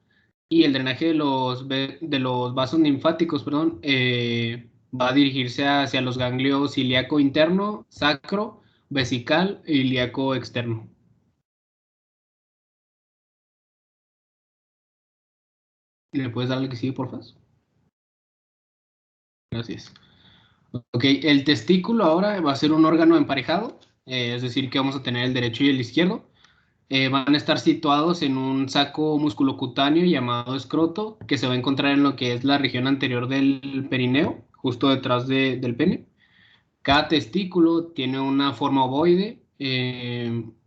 y el drenaje de los vasos linfáticos, perdón, va a dirigirse hacia los ganglios ilíaco interno, sacro, vesical e ilíaco externo. ¿Le puedes dar al que sigue, por favor? Gracias. Ok, el testículo ahora va a ser un órgano emparejado, es decir, que vamos a tener el derecho y el izquierdo. Van a estar situados en un saco musculocutáneo llamado escroto, que se va a encontrar en lo que es la región anterior del perineo, justo detrás del pene. Cada testículo tiene una forma ovoide,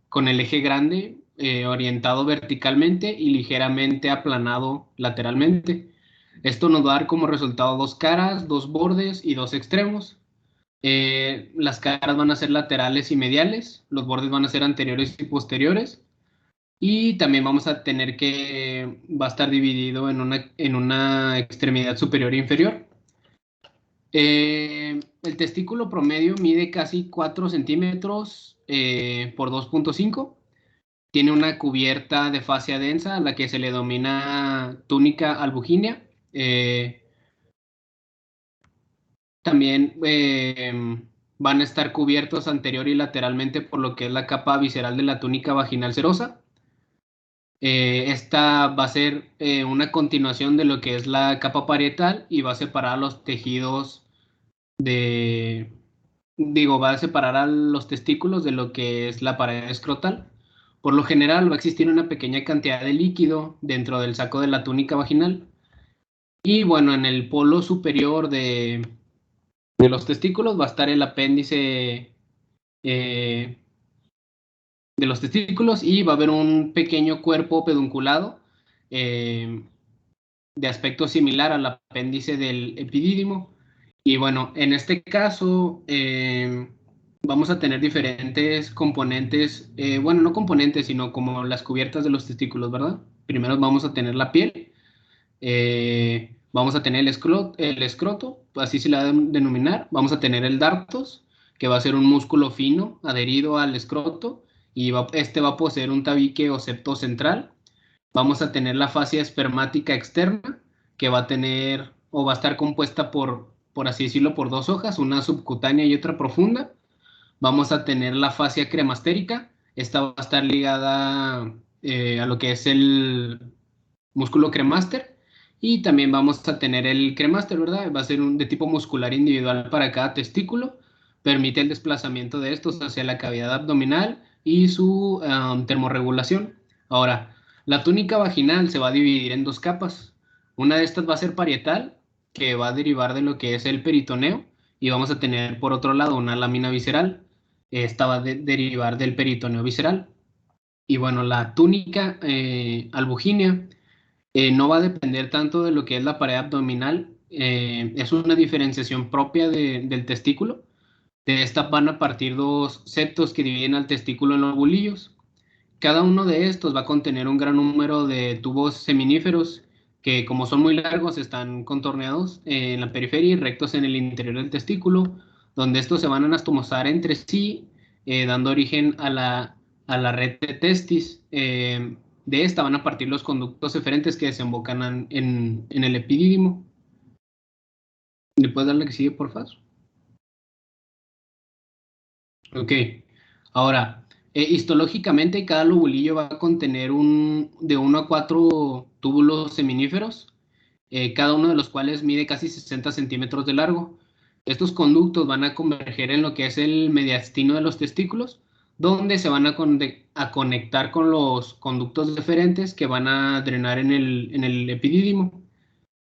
con el eje grande orientado verticalmente y ligeramente aplanado lateralmente. Esto nos va a dar como resultado dos caras, dos bordes y dos extremos. Las caras van a ser laterales y mediales, los bordes van a ser anteriores y posteriores. Y también vamos a tener que va a estar dividido en una extremidad superior e inferior. El testículo promedio mide casi 4 centímetros por 2.5. Tiene una cubierta de fascia densa a la que se le denomina túnica albugínea. También van a estar cubiertos anterior y lateralmente por lo que es la capa visceral de la túnica vaginal serosa. Esta va a ser una continuación de lo que es la capa parietal y va a separar los tejidos va a separar a los testículos de lo que es la pared escrotal. Por lo general va a existir una pequeña cantidad de líquido dentro del saco de la túnica vaginal. Y bueno, en el polo superior de los testículos va a estar el apéndice de los testículos y va a haber un pequeño cuerpo pedunculado de aspecto similar al apéndice del epidídimo. Y bueno, en este caso vamos a tener diferentes componentes, bueno, no componentes, sino como las cubiertas de los testículos, ¿verdad? Primero vamos a tener la piel, vamos a tener el escroto, así se le va a denominar, vamos a tener el dartos, que va a ser un músculo fino adherido al escroto, y este va a poseer un tabique o septo central. Vamos a tener la fascia espermática externa, que va a tener o va a estar compuesta por así decirlo, por dos hojas, una subcutánea y otra profunda. Vamos a tener la fascia cremastérica. Esta va a estar ligada a lo que es el músculo cremaster. Y también vamos a tener el cremaster, ¿verdad? Va a ser de tipo muscular individual para cada testículo. Permite el desplazamiento de estos hacia la cavidad abdominal y su termorregulación. Ahora, la túnica vaginal se va a dividir en dos capas. Una de estas va a ser parietal, que va a derivar de lo que es el peritoneo, y vamos a tener por otro lado una lámina visceral. Esta va a derivar del peritoneo visceral. Y bueno, la túnica albugínea no va a depender tanto de lo que es la pared abdominal. Es una diferenciación propia del testículo. De esta van a partir dos septos que dividen al testículo en los bulillos. Cada uno de estos va a contener un gran número de tubos seminíferos que, como son muy largos, están contorneados en la periferia y rectos en el interior del testículo, donde estos se van a anastomosar entre sí, dando origen a la red de testis. De esta van a partir los conductos eferentes que desembocan en el epidídimo. ¿Le puedes darle que sigue, por favor? Ok. Ahora, histológicamente cada lobulillo va a contener de 1 a 4 túbulos seminíferos, cada uno de los cuales mide casi 60 centímetros de largo. Estos conductos van a converger en lo que es el mediastino de los testículos, donde se van a conectar con los conductos deferentes que van a drenar en el epidídimo.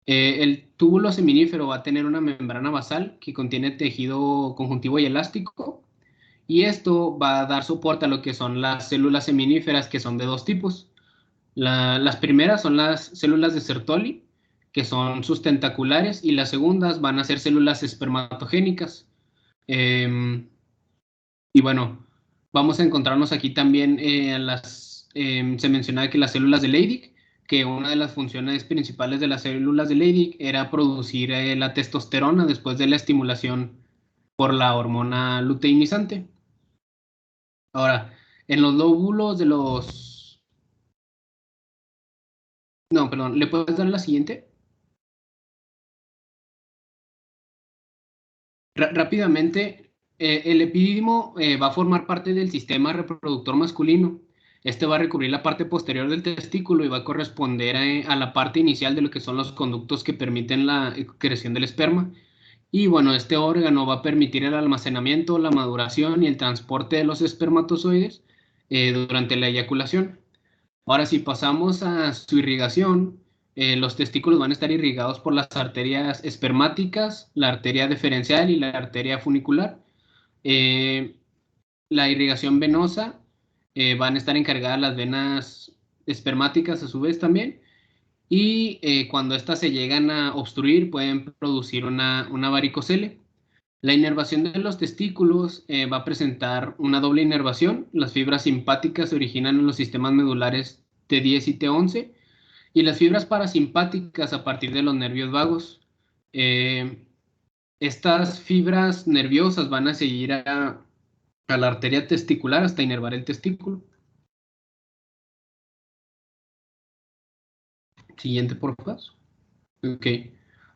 El túbulo seminífero va a tener una membrana basal que contiene tejido conjuntivo y elástico, y esto va a dar soporte a lo que son las células seminíferas, que son de dos tipos. Las primeras son las células de Sertoli, que son sustentaculares, y las segundas van a ser células espermatogénicas. Y bueno, vamos a encontrarnos aquí también se mencionaba que las células de Leydig, que una de las funciones principales de las células de Leydig era producir la testosterona después de la estimulación por la hormona luteinizante. Ahora, en los lóbulos de los... No, perdón, ¿le puedes dar la siguiente? Rápidamente, el epidídimo va a formar parte del sistema reproductor masculino. Este va a recubrir la parte posterior del testículo y va a corresponder a la parte inicial de lo que son los conductos que permiten la creación del esperma. Y bueno, este órgano va a permitir el almacenamiento, la maduración y el transporte de los espermatozoides durante la eyaculación. Ahora, si pasamos a su irrigación, los testículos van a estar irrigados por las arterias espermáticas, la arteria deferencial y la arteria funicular. La irrigación venosa van a estar encargadas las venas espermáticas a su vez también. Y cuando estas se llegan a obstruir, pueden producir una varicocele. La inervación de los testículos va a presentar una doble inervación. Las fibras simpáticas se originan en los sistemas medulares T10 y T11, y las fibras parasimpáticas a partir de los nervios vagos. Estas fibras nerviosas van a seguir a la arteria testicular hasta inervar el testículo. Siguiente, por favor. Ok.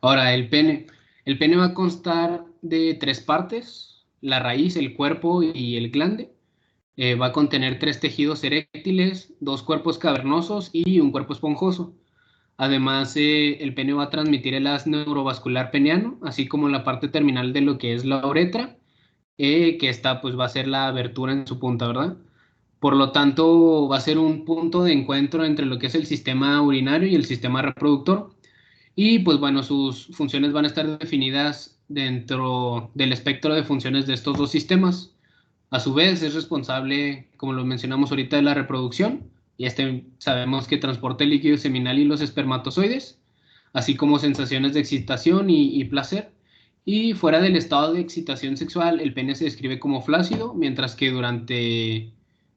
Ahora, el pene. El pene va a constar de 3 partes: la raíz, el cuerpo y el glande. Va a contener 3 tejidos eréctiles, 2 cuerpos cavernosos y un cuerpo esponjoso. Además, el pene va a transmitir el haz neurovascular peneano, así como la parte terminal de lo que es la uretra, que esta pues va a ser la abertura en su punta, ¿verdad? Por lo tanto, va a ser un punto de encuentro entre lo que es el sistema urinario y el sistema reproductor. Y pues bueno, sus funciones van a estar definidas dentro del espectro de funciones de estos dos sistemas. A su vez, es responsable, como lo mencionamos ahorita, de la reproducción, y sabemos que transporta el líquido seminal y los espermatozoides, así como sensaciones de excitación y placer. Y fuera del estado de excitación sexual, el pene se describe como flácido, mientras que durante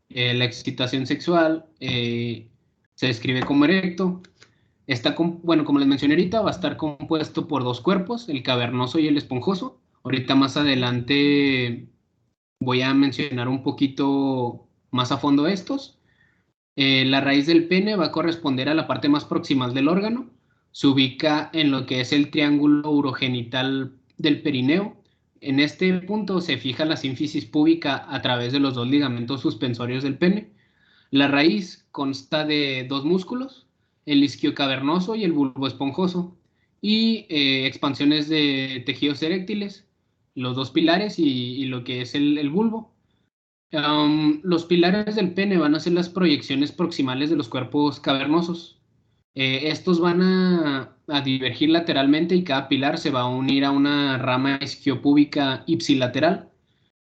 la excitación sexual se describe como erecto. Bueno, como les mencioné ahorita, va a estar compuesto por 2 cuerpos, el cavernoso y el esponjoso. Ahorita más adelante voy a mencionar un poquito más a fondo estos. La raíz del pene va a corresponder a la parte más proximal del órgano. Se ubica en lo que es el triángulo urogenital del perineo. En este punto se fija la sínfisis púbica a través de los 2 ligamentos suspensorios del pene. La raíz consta de 2 músculos, el isquio cavernoso y el bulbo esponjoso, y expansiones de tejidos eréctiles, los 2 pilares y lo que es el bulbo. Los pilares del pene van a ser las proyecciones proximales de los cuerpos cavernosos. Estos van a divergir lateralmente y cada pilar se va a unir a una rama isquiopúbica ipsilateral.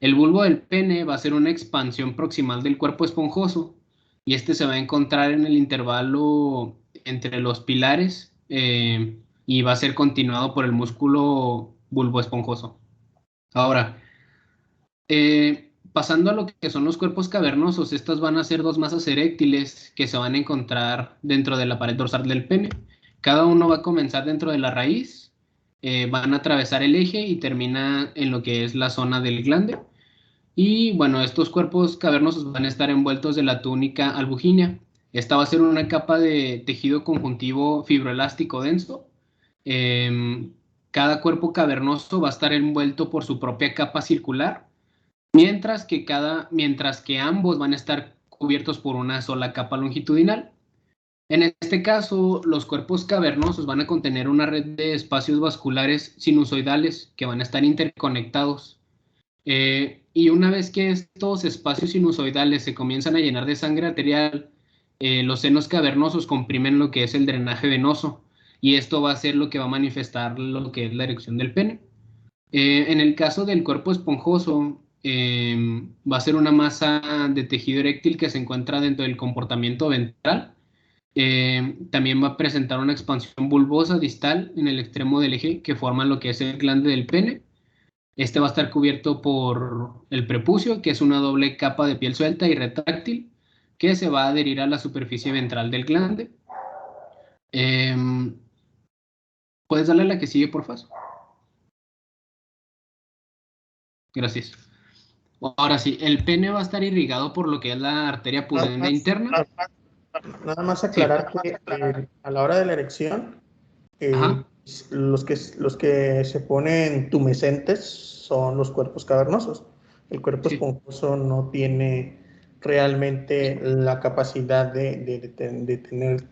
El bulbo del pene va a ser una expansión proximal del cuerpo esponjoso, y este se va a encontrar en el intervalo entre los pilares y va a ser continuado por el músculo bulbo esponjoso. Ahora, pasando a lo que son los cuerpos cavernosos, estas van a ser 2 masas eréctiles que se van a encontrar dentro de la pared dorsal del pene. Cada uno va a comenzar dentro de la raíz, van a atravesar el eje y termina en lo que es la zona del glande. Y bueno, estos cuerpos cavernosos van a estar envueltos de la túnica albugínea. Esta va a ser una capa de tejido conjuntivo fibroelástico denso. Cada cuerpo cavernoso va a estar envuelto por su propia capa circular, mientras que ambos van a estar cubiertos por una sola capa longitudinal. En este caso, los cuerpos cavernosos van a contener una red de espacios vasculares sinusoidales que van a estar interconectados. Y una vez que estos espacios sinusoidales se comienzan a llenar de sangre arterial, los senos cavernosos comprimen lo que es el drenaje venoso, y esto va a ser lo que va a manifestar lo que es la erección del pene. En el caso del cuerpo esponjoso, va a ser una masa de tejido eréctil que se encuentra dentro del comportamiento ventral. También va a presentar una expansión bulbosa distal en el extremo del eje que forma lo que es el glande del pene. Este va a estar cubierto por el prepucio, que es una doble capa de piel suelta y retráctil que se va a adherir a la superficie ventral del glande. ¿Puedes darle a la que sigue, por favor? Gracias. Ahora sí, el pene va a estar irrigado por lo que es la arteria pudenda interna. Nada más aclarar que a la hora de la erección, los que se ponen tumescentes son los cuerpos cavernosos. El cuerpo esponjoso no tiene realmente la capacidad de tener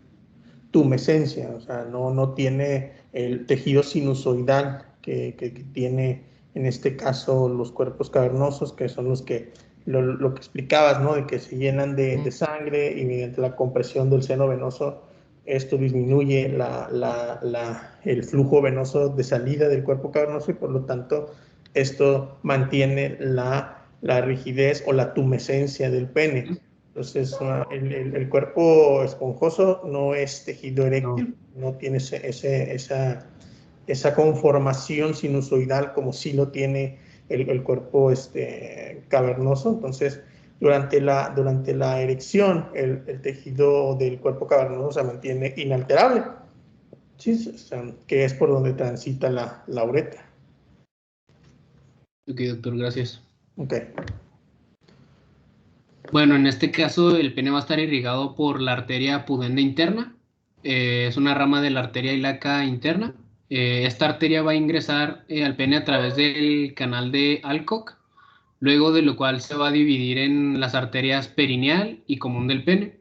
tumescencia, o sea, no tiene el tejido sinusoidal que tiene en este caso los cuerpos cavernosos, que son los que lo que explicabas, ¿no? De que se llenan de sangre y mediante la compresión del seno venoso esto disminuye el flujo venoso de salida del cuerpo cavernoso y por lo tanto esto mantiene la rigidez o la tumescencia del pene. Entonces, el cuerpo esponjoso no es tejido eréctil, no tiene esa conformación sinusoidal como sí lo tiene el cuerpo cavernoso. Entonces, durante la erección, el tejido del cuerpo cavernoso se mantiene inalterable, ¿sí? O sea, que es por donde transita la uretra. Ok, doctor, gracias. Ok. Bueno, en este caso el pene va a estar irrigado por la arteria pudenda interna. Es una rama de la arteria ilíaca interna. Esta arteria va a ingresar al pene a través del canal de Alcock, luego de lo cual se va a dividir en las arterias perineal y común del pene.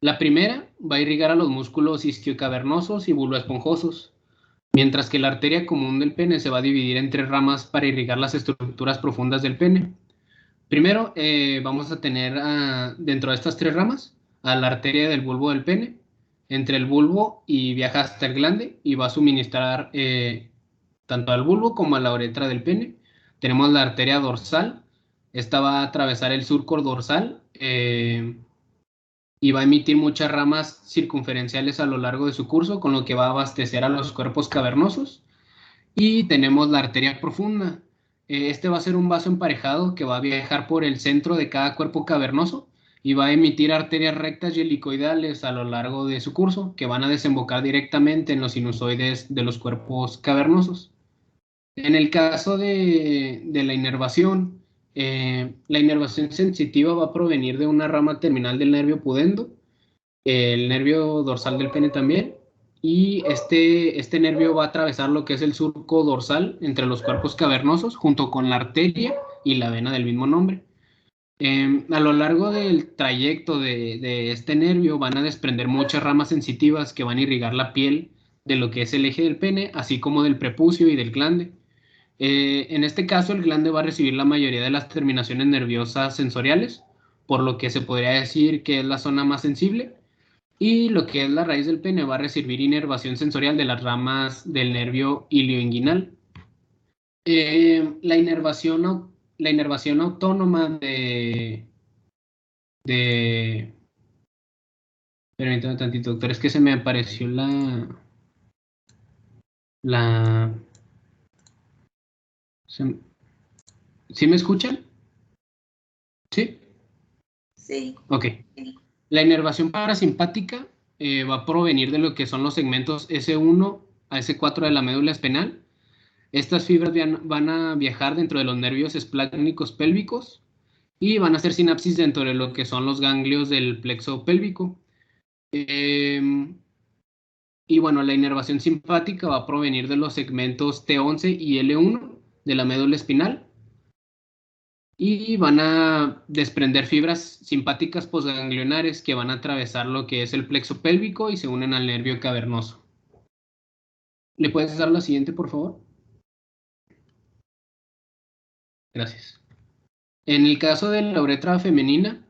La primera va a irrigar a los músculos isquiocavernosos y bulboesponjosos, mientras que la arteria común del pene se va a dividir en 3 ramas para irrigar las estructuras profundas del pene. Primero, vamos a tener dentro de estas 3 ramas a la arteria del bulbo del pene, entre el bulbo y viaja hasta el glande y va a suministrar tanto al bulbo como a la uretra del pene. Tenemos la arteria dorsal, esta va a atravesar el surco dorsal y va a emitir muchas ramas circunferenciales a lo largo de su curso, con lo que va a abastecer a los cuerpos cavernosos. Y tenemos la arteria profunda. Este va a ser un vaso emparejado que va a viajar por el centro de cada cuerpo cavernoso y va a emitir arterias rectas y helicoidales a lo largo de su curso que van a desembocar directamente en los sinusoides de los cuerpos cavernosos. En el caso de la inervación sensitiva va a provenir de una rama terminal del nervio pudendo, el nervio dorsal del pene también, y este nervio va a atravesar lo que es el surco dorsal entre los cuerpos cavernosos junto con la arteria y la vena del mismo nombre. A lo largo del trayecto de este nervio van a desprender muchas ramas sensitivas que van a irrigar la piel de lo que es el eje del pene, así como del prepucio y del glande. En este caso, el glande va a recibir la mayoría de las terminaciones nerviosas sensoriales, por lo que se podría decir que es la zona más sensible. Y lo que es la raíz del pene va a recibir inervación sensorial de las ramas del nervio ilioinguinal. La inervación autónoma permítame tantito, doctor, es que se me apareció ¿Sí me escuchan? ¿Sí? Sí. Ok. La inervación parasimpática va a provenir de lo que son los segmentos S1 a S4 de la médula espinal. Estas fibras van a viajar dentro de los nervios esplácnicos pélvicos y van a hacer sinapsis dentro de lo que son los ganglios del plexo pélvico. Y bueno, la inervación simpática va a provenir de los segmentos T11 y L1 de la médula espinal y van a desprender fibras simpáticas posganglionares que van a atravesar lo que es el plexo pélvico y se unen al nervio cavernoso. ¿Le puedes dar la siguiente, por favor? Gracias. En el caso de la uretra femenina,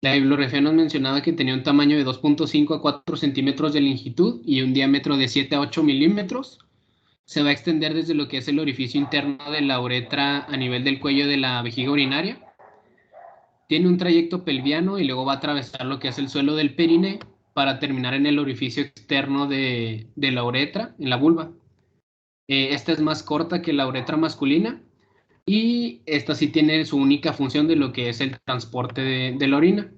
la bibliografía nos mencionaba que tenía un tamaño de 2.5 a 4 centímetros de longitud y un diámetro de 7 a 8 milímetros. Se va a extender desde lo que es el orificio interno de la uretra a nivel del cuello de la vejiga urinaria. Tiene un trayecto pelviano y luego va a atravesar lo que es el suelo del perine para terminar en el orificio externo de la uretra, en la vulva. Esta es más corta que la uretra masculina y esta sí tiene su única función de lo que es el transporte de la orina.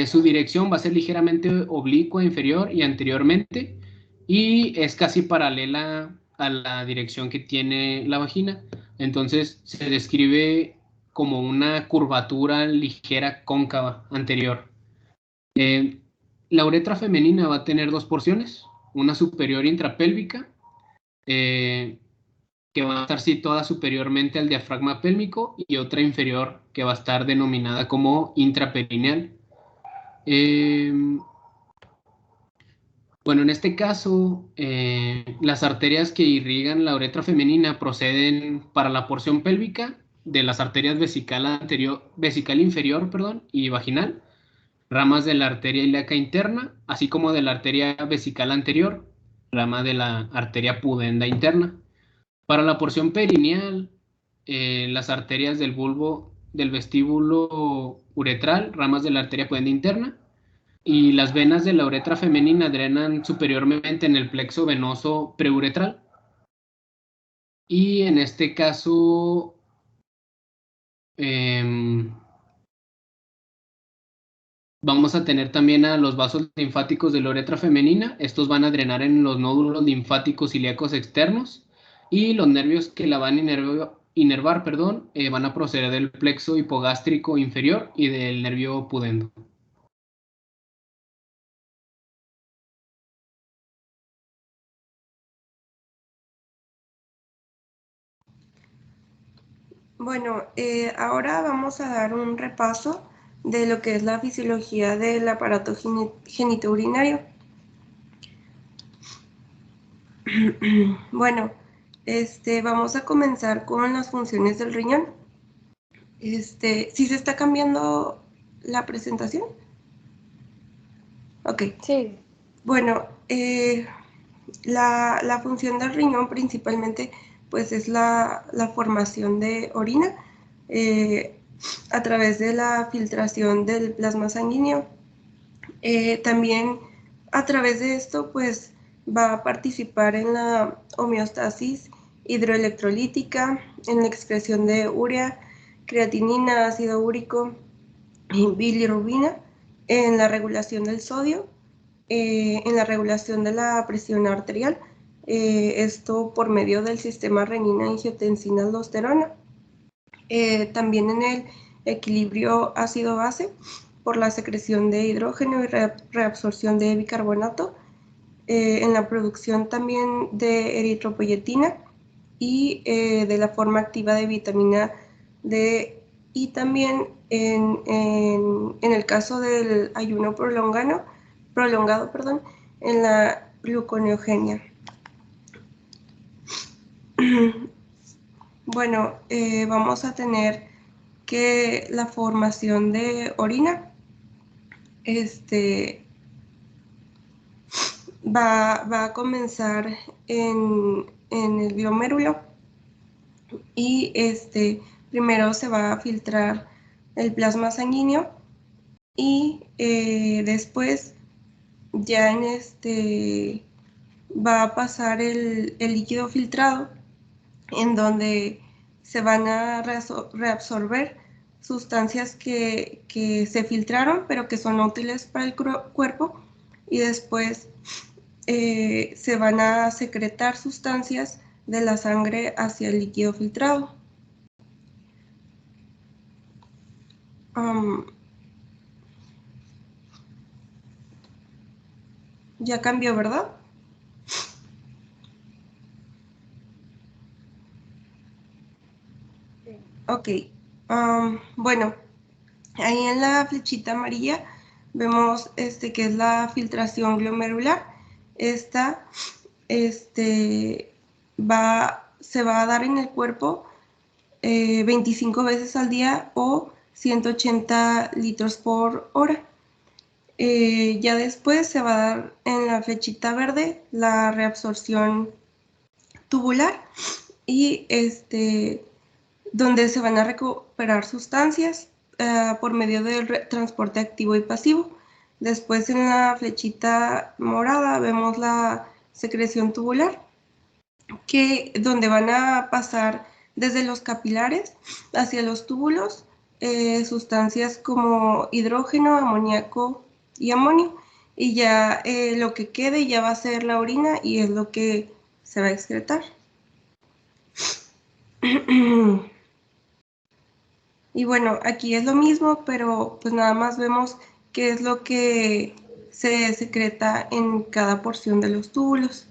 Su dirección va a ser ligeramente oblicua inferior y anteriormente y es casi paralela a la dirección que tiene la vagina. Entonces se describe como una curvatura ligera cóncava anterior. La uretra femenina va a tener dos porciones, una superior intrapélvica, que va a estar situada superiormente al diafragma pélvico, y otra inferior que va a estar denominada como intraperineal. Bueno, en este caso, las arterias que irrigan la uretra femenina proceden para la porción pélvica de las arterias vesical inferior, y vaginal, ramas de la arteria ilíaca interna, así como de la arteria vesical anterior, rama de la arteria pudenda interna. Para la porción perineal, las arterias del bulbo del vestíbulo uretral, ramas de la arteria pudenda interna, y las venas de la uretra femenina drenan superiormente en el plexo venoso preuretral. Y en este caso, vamos a tener también a los vasos linfáticos de la uretra femenina. Estos van a drenar en los nódulos linfáticos ilíacos externos, y los nervios que la van a inervar, van a proceder del plexo hipogástrico inferior y del nervio pudendo. Bueno, ahora vamos a dar un repaso de lo que es la fisiología del aparato genitourinario. Bueno, vamos a comenzar con las funciones del riñón. ¿Sí se está cambiando la presentación? Ok. Sí. Bueno, la función del riñón principalmente pues es la formación de orina a través de la filtración del plasma sanguíneo. También a través de esto pues va a participar en la homeostasis hidroelectrolítica, en la excreción de urea, creatinina, ácido úrico y bilirrubina, en la regulación del sodio, en la regulación de la presión arterial, esto por medio del sistema renina-angiotensina-aldosterona, también en el equilibrio ácido-base por la secreción de hidrógeno y reabsorción de bicarbonato, en la producción también de eritropoyetina y de la forma activa de vitamina D, y también en el caso del ayuno prolongado, en la gluconeogenia. Bueno, vamos a tener que la formación de orina va a comenzar en el glomérulo, y primero se va a filtrar el plasma sanguíneo, y después ya va a pasar el líquido filtrado, en donde se van a reabsorber sustancias que se filtraron pero que son útiles para el cuerpo, y después se van a secretar sustancias de la sangre hacia el líquido filtrado. Ya cambió, ¿verdad? Ok. Bueno, ahí en la flechita amarilla vemos que es la filtración glomerular. Esta se va a dar en el cuerpo 25 veces al día o 180 litros por hora. Ya después se va a dar en la flechita verde la reabsorción tubular y donde se van a recuperar sustancias por medio del transporte activo y pasivo. Después en la flechita morada vemos la secreción tubular, donde van a pasar desde los capilares hacia los túbulos sustancias como hidrógeno, amoníaco y amonio, y ya lo que quede ya va a ser la orina y es lo que se va a excretar. Y bueno, aquí es lo mismo, pero pues nada más vemos qué es lo que se secreta en cada porción de los túbulos.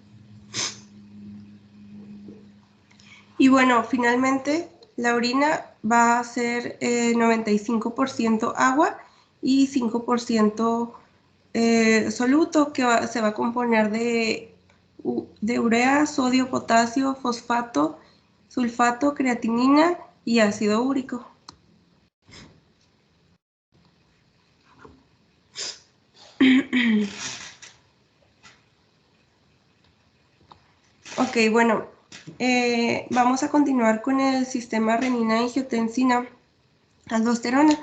Y bueno, finalmente la orina va a ser 95% agua y 5% soluto, que se va a componer de urea, sodio, potasio, fosfato, sulfato, creatinina y ácido úrico. Ok, bueno, vamos a continuar con el sistema renina-angiotensina-aldosterona.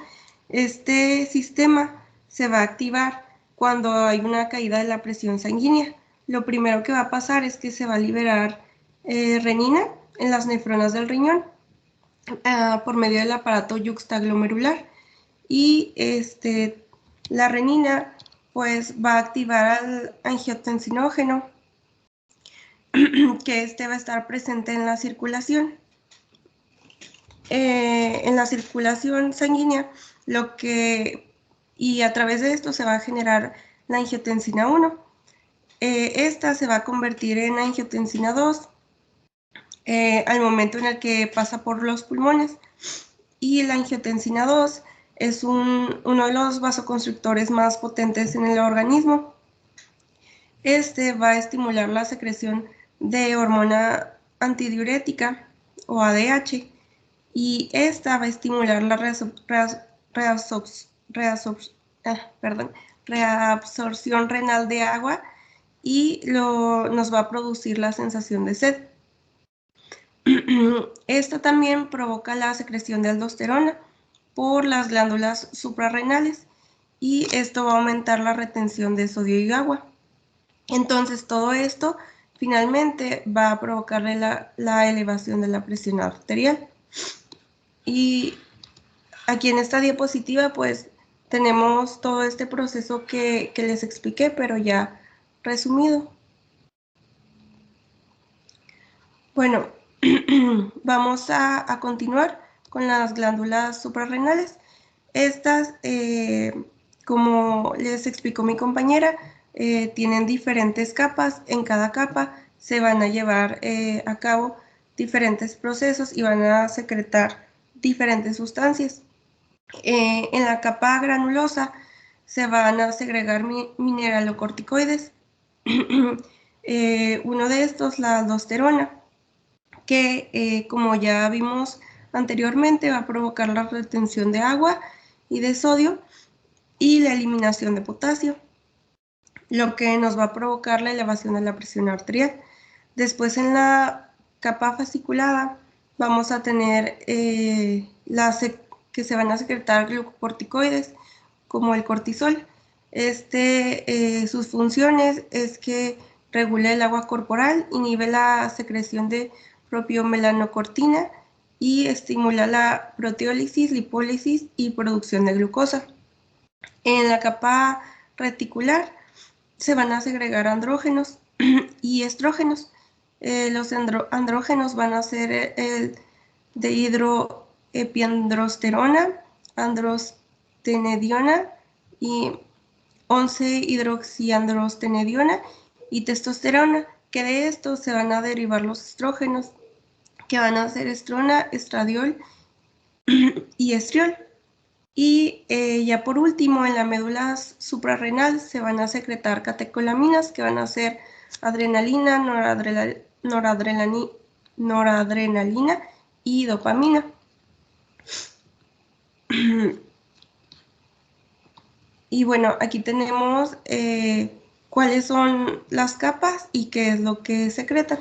Este sistema se va a activar cuando hay una caída de la presión sanguínea. Lo primero que va a pasar es que se va a liberar renina en las nefronas del riñón por medio del aparato yuxtaglomerular. Y la renina pues va a activar al angiotensinógeno, que va a estar presente en la circulación. En la circulación sanguínea, y a través de esto se va a generar la angiotensina 1. Esta se va a convertir en angiotensina 2 al momento en el que pasa por los pulmones. Y la angiotensina 2 es uno de los vasoconstrictores más potentes en el organismo. Va a estimular la secreción de hormona antidiurética o ADH, y esta va a estimular la reabsorción renal de agua y nos va a producir la sensación de sed. Esta también provoca la secreción de aldosterona por las glándulas suprarrenales, y esto va a aumentar la retención de sodio y agua. Entonces todo esto finalmente va a provocarle la elevación de la presión arterial. Y aquí en esta diapositiva pues tenemos todo este proceso que les expliqué, pero ya resumido. Bueno, vamos a continuar con las glándulas suprarrenales. Estas, como les explicó mi compañera, tienen diferentes capas. En cada capa se van a llevar a cabo diferentes procesos y van a secretar diferentes sustancias. En la capa granulosa se van a segregar mineralocorticoides. Uno de estos, la aldosterona, que como ya vimos anteriormente, va a provocar la retención de agua y de sodio y la eliminación de potasio, lo que nos va a provocar la elevación de la presión arterial. Después, en la capa fasciculada vamos a tener que se van a secretar glucocorticoides como el cortisol. Sus funciones es que regula el agua corporal, inhibe la secreción de propiomelanocortina y estimula la proteólisis, lipólisis y producción de glucosa. En la capa reticular se van a segregar andrógenos y estrógenos. Los andrógenos van a ser el dehidroepiandrosterona, androstenediona y 11-hidroxiandrostenediona y testosterona, que de estos se van a derivar los estrógenos, que van a ser estrona, estradiol y estriol. Y ya por último, en la médula suprarrenal se van a secretar catecolaminas, que van a ser adrenalina, noradrenalina y dopamina. Y bueno, aquí tenemos cuáles son las capas y qué es lo que secretan.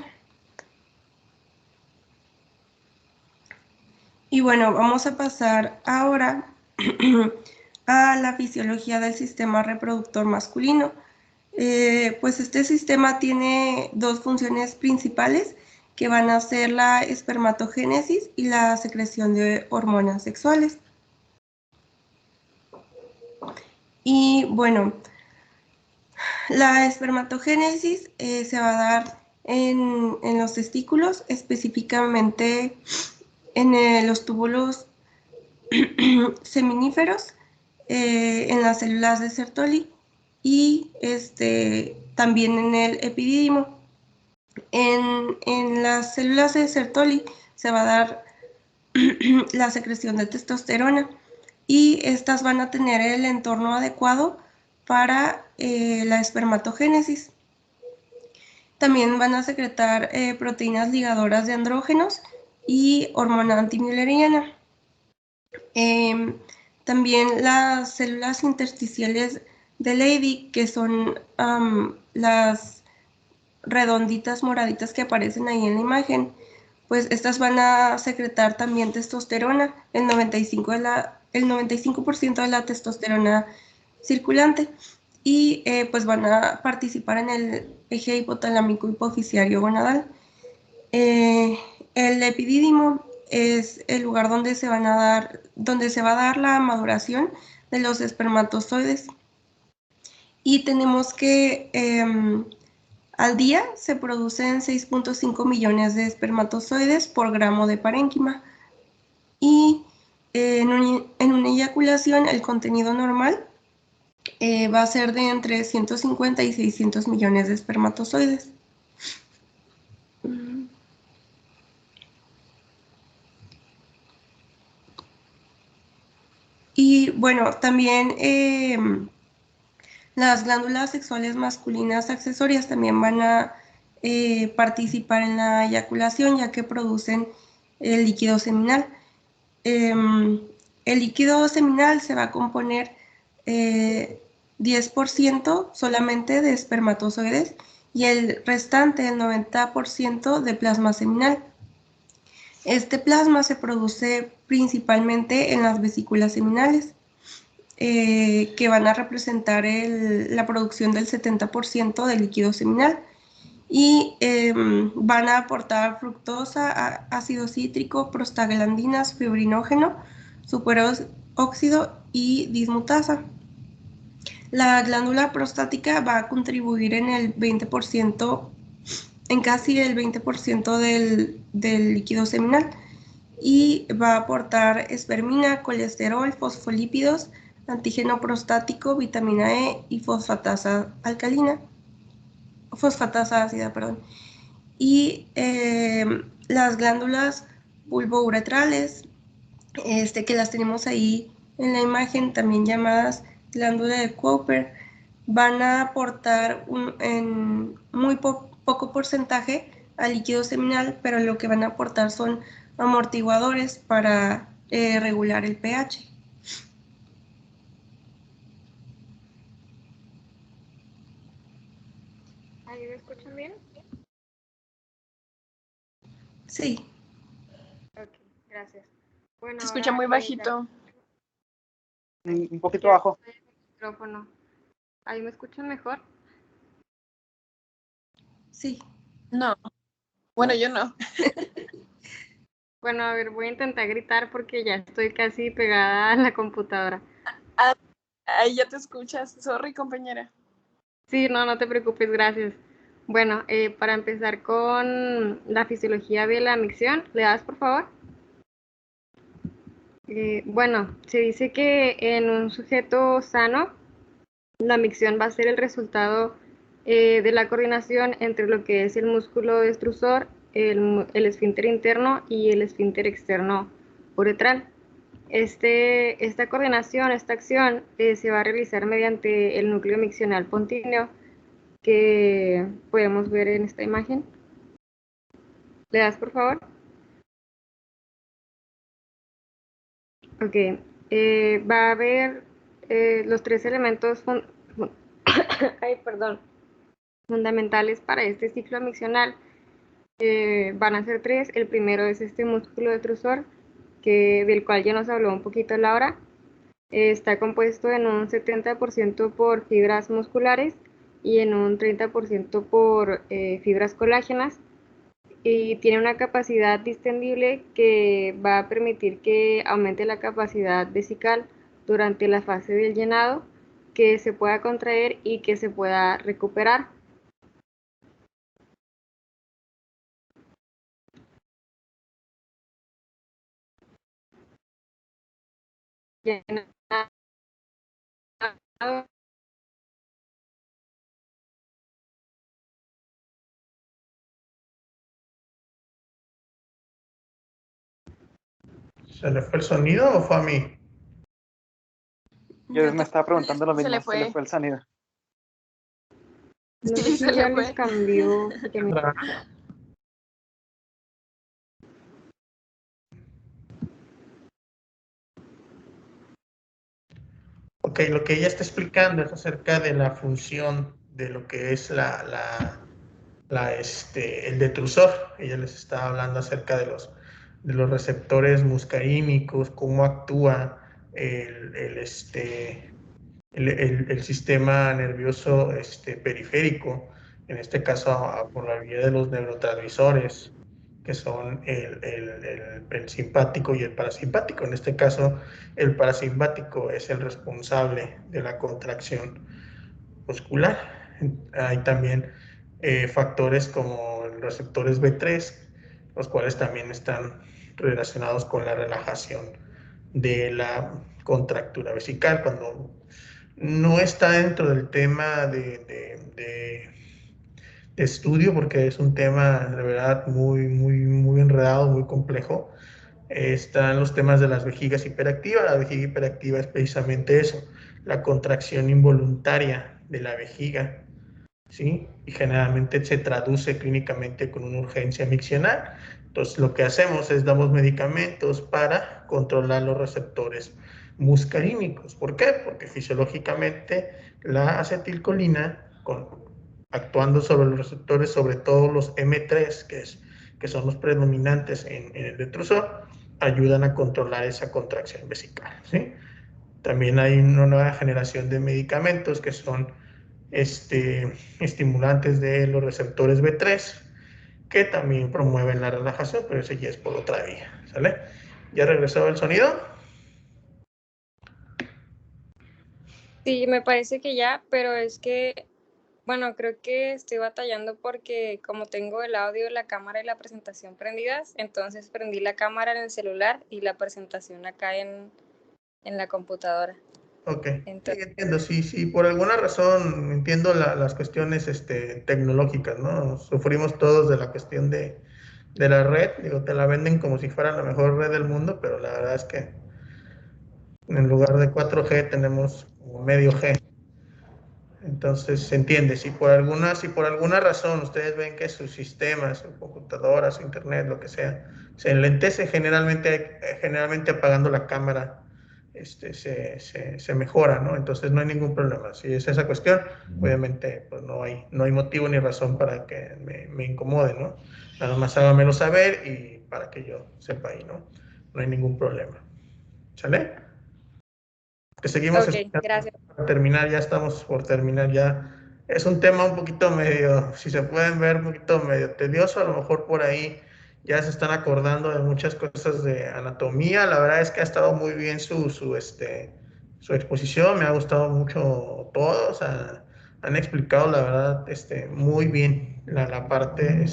Y bueno, vamos a pasar ahora a la fisiología del sistema reproductor masculino. Pues este sistema tiene dos funciones principales que van a ser la espermatogénesis y la secreción de hormonas sexuales. Y bueno, la espermatogénesis se va a dar en los testículos, específicamente en los túbulos seminíferos, en las células de Sertoli y también en el epidídimo. En las células de Sertoli se va a dar la secreción de testosterona y estas van a tener el entorno adecuado para la espermatogénesis. También van a secretar proteínas ligadoras de andrógenos y hormona antimülleriana. También las células intersticiales de Leydig, que son las redonditas moraditas que aparecen ahí en la imagen, pues estas van a secretar también testosterona, el 95% de la testosterona circulante, y pues van a participar en el eje hipotalámico hipoficiario gonadal. El epidídimo es el lugar donde se va a dar la maduración de los espermatozoides. Y tenemos que al día se producen 6.5 millones de espermatozoides por gramo de parénquima. Y en una eyaculación el contenido normal va a ser de entre 150 y 600 millones de espermatozoides. Y bueno, también las glándulas sexuales masculinas accesorias también van a participar en la eyaculación, ya que producen el líquido seminal. El líquido seminal se va a componer 10% solamente de espermatozoides y el restante, el 90%, de plasma seminal. Este plasma se produce principalmente en las vesículas seminales, que van a representar la producción del 70% del líquido seminal y van a aportar fructosa, ácido cítrico, prostaglandinas, fibrinógeno, superóxido y dismutasa. La glándula prostática va a contribuir en casi el 20% del líquido seminal y va a aportar espermina, colesterol, fosfolípidos, antígeno prostático, vitamina E y fosfatasa ácida, perdón. Y las glándulas pulvouretrales, que las tenemos ahí en la imagen, también llamadas glándula de Cooper, van a aportar en muy poco porcentaje al líquido seminal, pero lo que van a aportar son amortiguadores para regular el pH. ¿Ahí me escuchan bien? Sí. Ok, gracias. Bueno, Se escucha ahora, muy bajito. Un poquito bajo. el micrófono. ¿Ahí me escuchan mejor? Sí. No. Bueno, yo no. Bueno, a ver, voy a intentar gritar porque ya estoy casi pegada a la computadora. Ahí ya te escuchas. Sorry, compañera. Sí, no, no te preocupes, gracias. Bueno, para empezar con la fisiología de la micción, ¿le das, por favor? Bueno, se dice que en un sujeto sano, la micción va a ser el resultado de la coordinación entre lo que es el músculo extrusor, el esfínter interno y el esfínter externo uretral. Esta coordinación, esta acción, se va a realizar mediante el núcleo miccional pontíneo que podemos ver en esta imagen. ¿Le das, por favor? Ok. va a haber los 3 elementos fundamentales para este ciclo miccional. Van a ser 3. El primero es este músculo detrusor, del cual ya nos habló un poquito Laura. Está compuesto en un 70% por fibras musculares y en un 30% por fibras colágenas, y tiene una capacidad distendible que va a permitir que aumente la capacidad vesical durante la fase del llenado, que se pueda contraer y que se pueda recuperar. ¿Se le fue el sonido o fue a mí? Yo me estaba preguntando lo mismo, Se le se le fue el sonido. No sé Sí, si se ya le les fue. cambió. Ok, lo que ella está explicando es acerca de la función de lo que es el detrusor. Ella les está hablando acerca de los receptores muscarímicos, cómo actúa el sistema nervioso periférico, en este caso por la vía de los neurotransmisores, que son el simpático y el parasimpático. En este caso, el parasimpático es el responsable de la contracción muscular. Hay también factores como los receptores B3, los cuales también están relacionados con la relajación de la contractura vesical. Cuando no está dentro del tema de estudio, porque es un tema de verdad muy enredado, muy complejo. Están los temas de las vejigas hiperactivas. La vejiga hiperactiva es precisamente eso, la contracción involuntaria de la vejiga, ¿sí? Y generalmente se traduce clínicamente con una urgencia miccional. Entonces, lo que hacemos es damos medicamentos para controlar los receptores muscarínicos. ¿Por qué? Porque fisiológicamente la acetilcolina, actuando sobre los receptores, sobre todo los M3, que son los predominantes en el detrusor, ayudan a controlar esa contracción vesical, ¿sí? También hay una nueva generación de medicamentos que son estimulantes de los receptores B3, que también promueven la relajación, pero eso ya es por otra vía, ¿sale? ¿Ya regresó el sonido? Sí, me parece que ya, pero es que, bueno, creo que estoy batallando porque como tengo el audio, la cámara y la presentación prendidas, entonces prendí la cámara en el celular y la presentación acá en la computadora. Ok, Entonces, sí, entiendo, sí, por alguna razón entiendo las cuestiones tecnológicas, ¿no? Sufrimos todos de la cuestión de la red, digo, te la venden como si fuera la mejor red del mundo, pero la verdad es que en lugar de 4G tenemos como medio G. Entonces se entiende, si por alguna razón ustedes ven que su sistema, su computadora, su internet, lo que sea, se enlentece, generalmente apagando la cámara, se mejora, ¿no? Entonces no hay ningún problema. Si es esa cuestión, obviamente pues no hay motivo ni razón para que me incomode, ¿no? Nada más hágamelo saber y para que yo sepa ahí, ¿no? No hay ningún problema. ¿Sale? Que seguimos ok, gracias. para terminar, ya estamos por terminar ya. Es un tema un poquito medio, si se pueden ver, un poquito medio tedioso, a lo mejor por ahí ya se están acordando de muchas cosas de anatomía. La verdad es que ha estado muy bien su exposición, me ha gustado mucho todo, o sea, han explicado la verdad muy bien la parte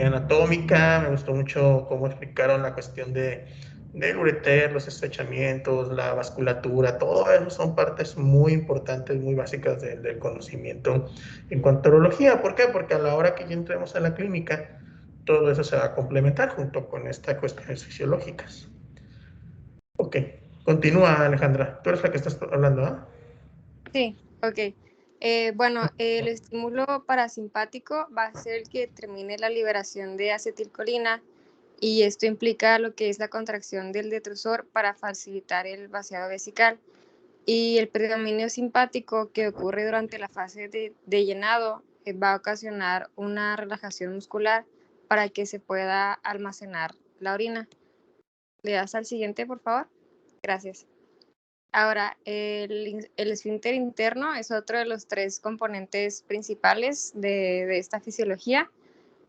anatómica. Me gustó mucho cómo explicaron la cuestión del ureter, los estrechamientos, la vasculatura, todo eso son partes muy importantes, muy básicas del conocimiento en cuanto a urología. ¿Por qué? Porque a la hora que ya entremos a la clínica, todo eso se va a complementar junto con estas cuestiones fisiológicas. Ok, continúa, Alejandra. Tú eres la que estás hablando, ¿ah? Sí, ok. Bueno, el estímulo parasimpático va a ser el que determine la liberación de acetilcolina y esto implica lo que es la contracción del detrusor para facilitar el vaciado vesical. Y el predominio simpático que ocurre durante la fase de llenado va a ocasionar una relajación muscular para que se pueda almacenar la orina. ¿Le das al siguiente, por favor? Gracias. Ahora, el esfínter interno es otro de los 3 componentes principales de esta fisiología.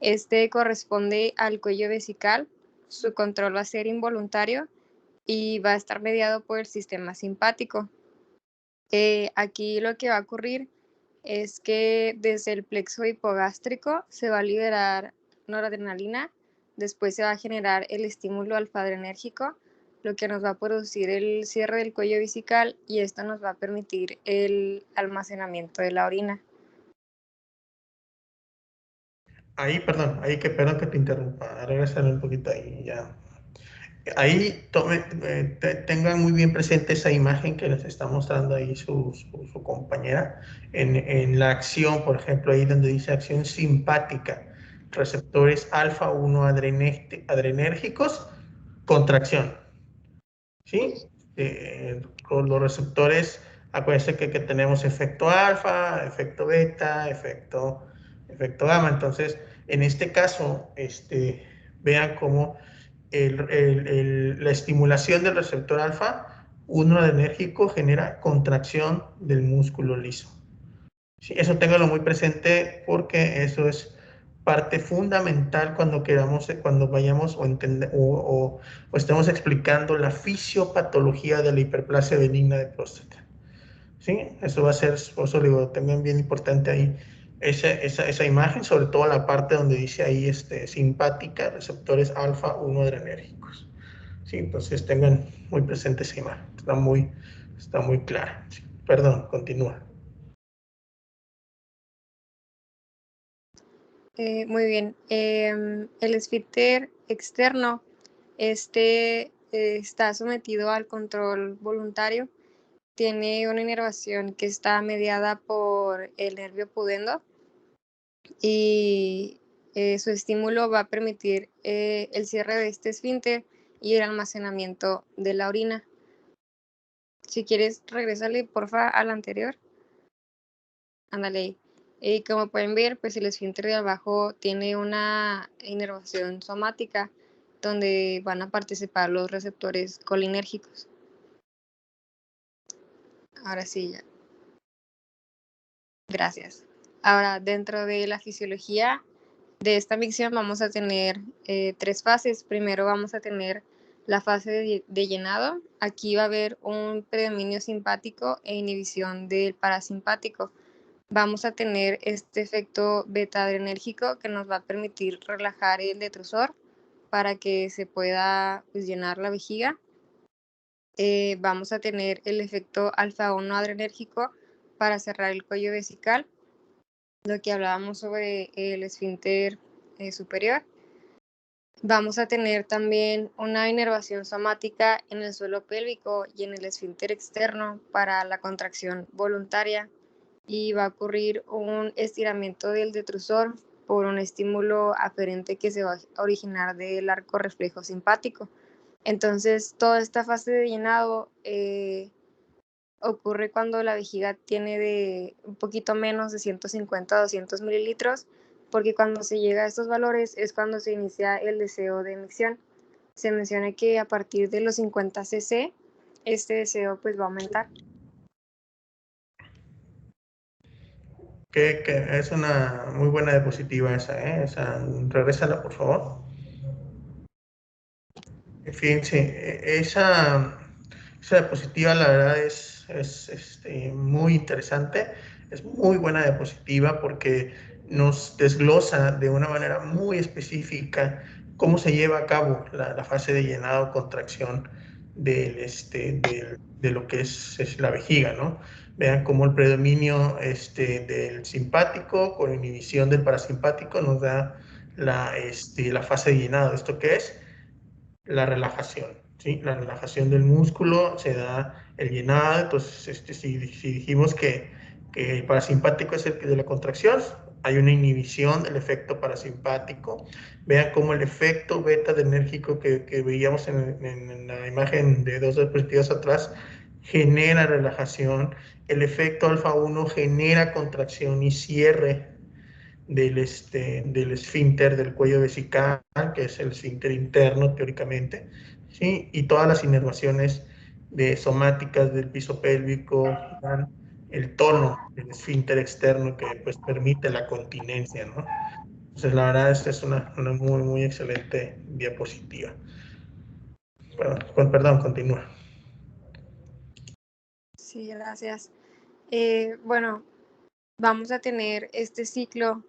Este corresponde al cuello vesical. Su control va a ser involuntario y va a estar mediado por el sistema simpático. Aquí lo que va a ocurrir es que desde el plexo hipogástrico se va a liberar noradrenalina, después se va a generar el estímulo alfa-adrenérgico, lo que nos va a producir el cierre del cuello vesical y esto nos va a permitir el almacenamiento de la orina. Perdón que te interrumpa, regresar un poquito ahí ya. Ahí tengan muy bien presente esa imagen que les está mostrando ahí su compañera en la acción, por ejemplo, ahí donde dice acción simpática, receptores alfa 1 adrenérgicos, contracción. ¿Sí? Con los receptores, acuérdense que tenemos efecto alfa, efecto beta, efecto gamma. Entonces, en este caso, vean cómo la estimulación del receptor alfa 1 adrenérgico genera contracción del músculo liso. ¿Sí? Eso téngalo muy presente porque eso es parte fundamental cuando vayamos o estemos explicando la fisiopatología de la hiperplasia benigna de próstata. ¿Sí? Eso va a ser, por eso digo, tengan bien importante ahí esa imagen, sobre todo la parte donde dice ahí simpática, receptores alfa 1 adrenérgicos. ¿Sí? Entonces tengan muy presente esa imagen, está muy clara. ¿Sí? Perdón, continúa. Muy bien. El esfínter externo está sometido al control voluntario. Tiene una inervación que está mediada por el nervio pudendo y su estímulo va a permitir el cierre de este esfínter y el almacenamiento de la orina. Si quieres, regrésale porfa al anterior. Ándale ahí. Y como pueden ver, pues el esfínter de abajo tiene una inervación somática donde van a participar los receptores colinérgicos. Ahora sí, ya. Gracias. Ahora, dentro de la fisiología de esta micción vamos a tener 3 fases. Primero vamos a tener la fase de llenado. Aquí va a haber un predominio simpático e inhibición del parasimpático. Vamos a tener este efecto beta-adrenérgico que nos va a permitir relajar el detrusor para que se pueda llenar la vejiga. Vamos a tener el efecto alfa-1 adrenérgico para cerrar el cuello vesical, lo que hablábamos sobre el esfínter superior. Vamos a tener también una inervación somática en el suelo pélvico y en el esfínter externo para la contracción voluntaria y va a ocurrir un estiramiento del detrusor por un estímulo aferente que se va a originar del arco reflejo simpático. Entonces, toda esta fase de llenado ocurre cuando la vejiga tiene de un poquito menos de 150 a 200 mililitros, porque cuando se llega a estos valores es cuando se inicia el deseo de micción. Se menciona que a partir de los 50 cc, este deseo pues va a aumentar. Que es una muy buena diapositiva esa, regrésala por favor. Fíjense, esa diapositiva la verdad es muy interesante, es muy buena diapositiva porque nos desglosa de una manera muy específica cómo se lleva a cabo la fase de llenado, contracción de lo que es la vejiga, ¿no? Vean cómo el predominio del simpático con inhibición del parasimpático nos da la fase de llenado. ¿Esto qué es? La relajación, ¿sí? La relajación del músculo, se da el llenado. Entonces, si dijimos que el parasimpático es el de la contracción, hay una inhibición del efecto parasimpático. Vean cómo el efecto beta-adrenérgico que veíamos en la imagen de 2 diapositivas atrás genera relajación. El efecto alfa-1 genera contracción y cierre del esfínter del cuello vesical, que es el esfínter interno teóricamente, ¿sí? Y todas las inervaciones somáticas del piso pélvico dan el tono del esfínter externo que pues permite la continencia, ¿no? Entonces la verdad esta es una muy, muy excelente diapositiva. Perdón, continúa. Sí, gracias. Bueno, vamos a tener este ciclo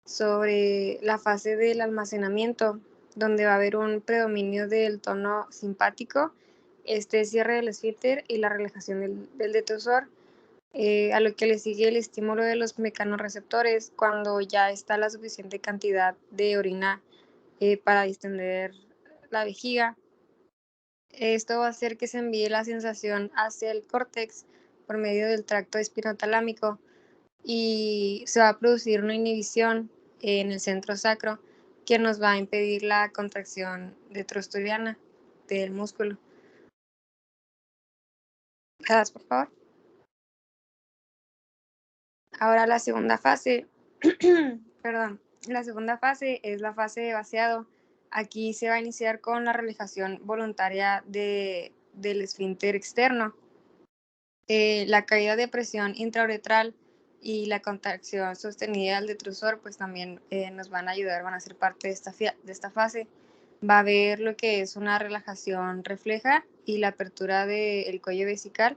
sobre la fase del almacenamiento, donde va a haber un predominio del tono simpático, este cierre del esfínter y la relajación del detrusor, a lo que le sigue el estímulo de los mecanorreceptores cuando ya está la suficiente cantidad de orina para distender la vejiga. Esto va a hacer que se envíe la sensación hacia el córtex por medio del tracto espinotalámico y se va a producir una inhibición en el centro sacro que nos va a impedir la contracción detrusoriana del músculo. ¿Das, por favor? Ahora la segunda fase, perdón, la segunda fase es la fase de vaciado. Aquí se va a iniciar con la relajación voluntaria del esfínter externo. La caída de presión intrauretral y la contracción sostenida del detrusor pues también nos van a ayudar, van a ser parte de esta fase. Va a haber lo que es una relajación refleja y la apertura del cuello vesical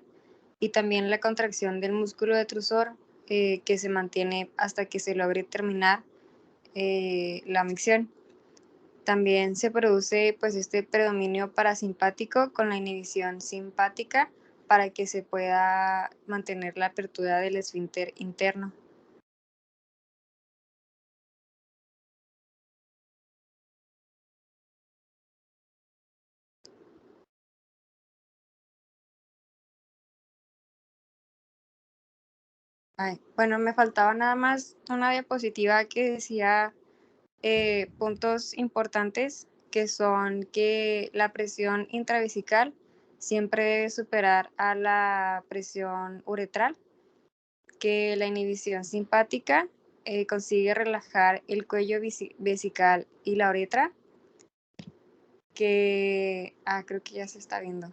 y también la contracción del músculo detrusor que se mantiene hasta que se logre terminar la micción. También se produce pues este predominio parasimpático con la inhibición simpática para que se pueda mantener la apertura del esfínter interno. Bueno, me faltaba nada más una diapositiva que decía puntos importantes, que son que la presión intravesical siempre debe superar a la presión uretral, que la inhibición simpática consigue relajar el cuello vesical y la uretra, que, creo que ya se está viendo,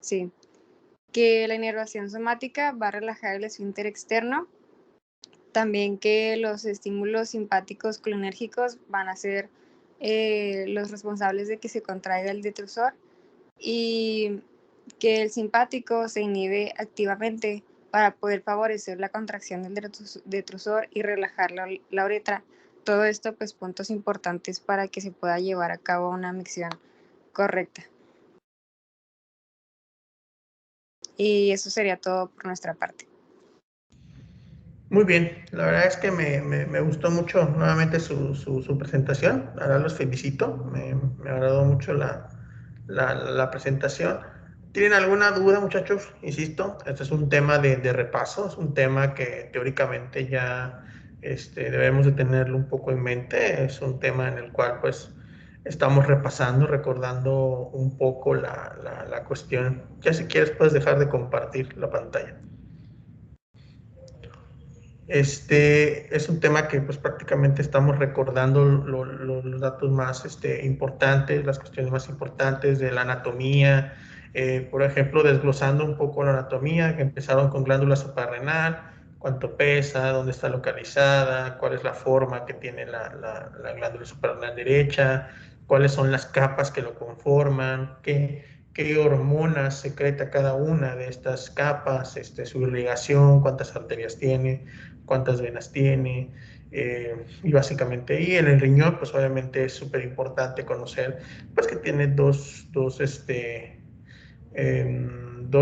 sí, que la inervación somática va a relajar el esfínter externo, también que los estímulos simpáticos colinérgicos van a ser los responsables de que se contraiga el detrusor y que el simpático se inhibe activamente para poder favorecer la contracción del detrusor y relajar la uretra. Todo esto, pues, puntos importantes para que se pueda llevar a cabo una micción correcta. Y eso sería todo por nuestra parte. Muy bien, la verdad es que me gustó mucho nuevamente su presentación, la verdad los felicito, me agradó mucho la presentación. ¿Tienen alguna duda, muchachos? Insisto, este es un tema de repaso, es un tema que teóricamente ya debemos de tenerlo un poco en mente, es un tema en el cual pues estamos repasando, recordando un poco la cuestión. Ya si quieres puedes dejar de compartir la pantalla. Es un tema que pues prácticamente estamos recordando los datos más importantes, las cuestiones más importantes de la anatomía, por ejemplo, desglosando un poco la anatomía, que empezaron con glándula suprarrenal, cuánto pesa, dónde está localizada, cuál es la forma que tiene la glándula suprarrenal derecha, cuáles son las capas que lo conforman, qué hormonas secreta cada una de estas capas, su irrigación, cuántas arterias tiene, cuántas venas tiene, y básicamente, y en el riñón, pues obviamente es súper importante conocer, pues que tiene dos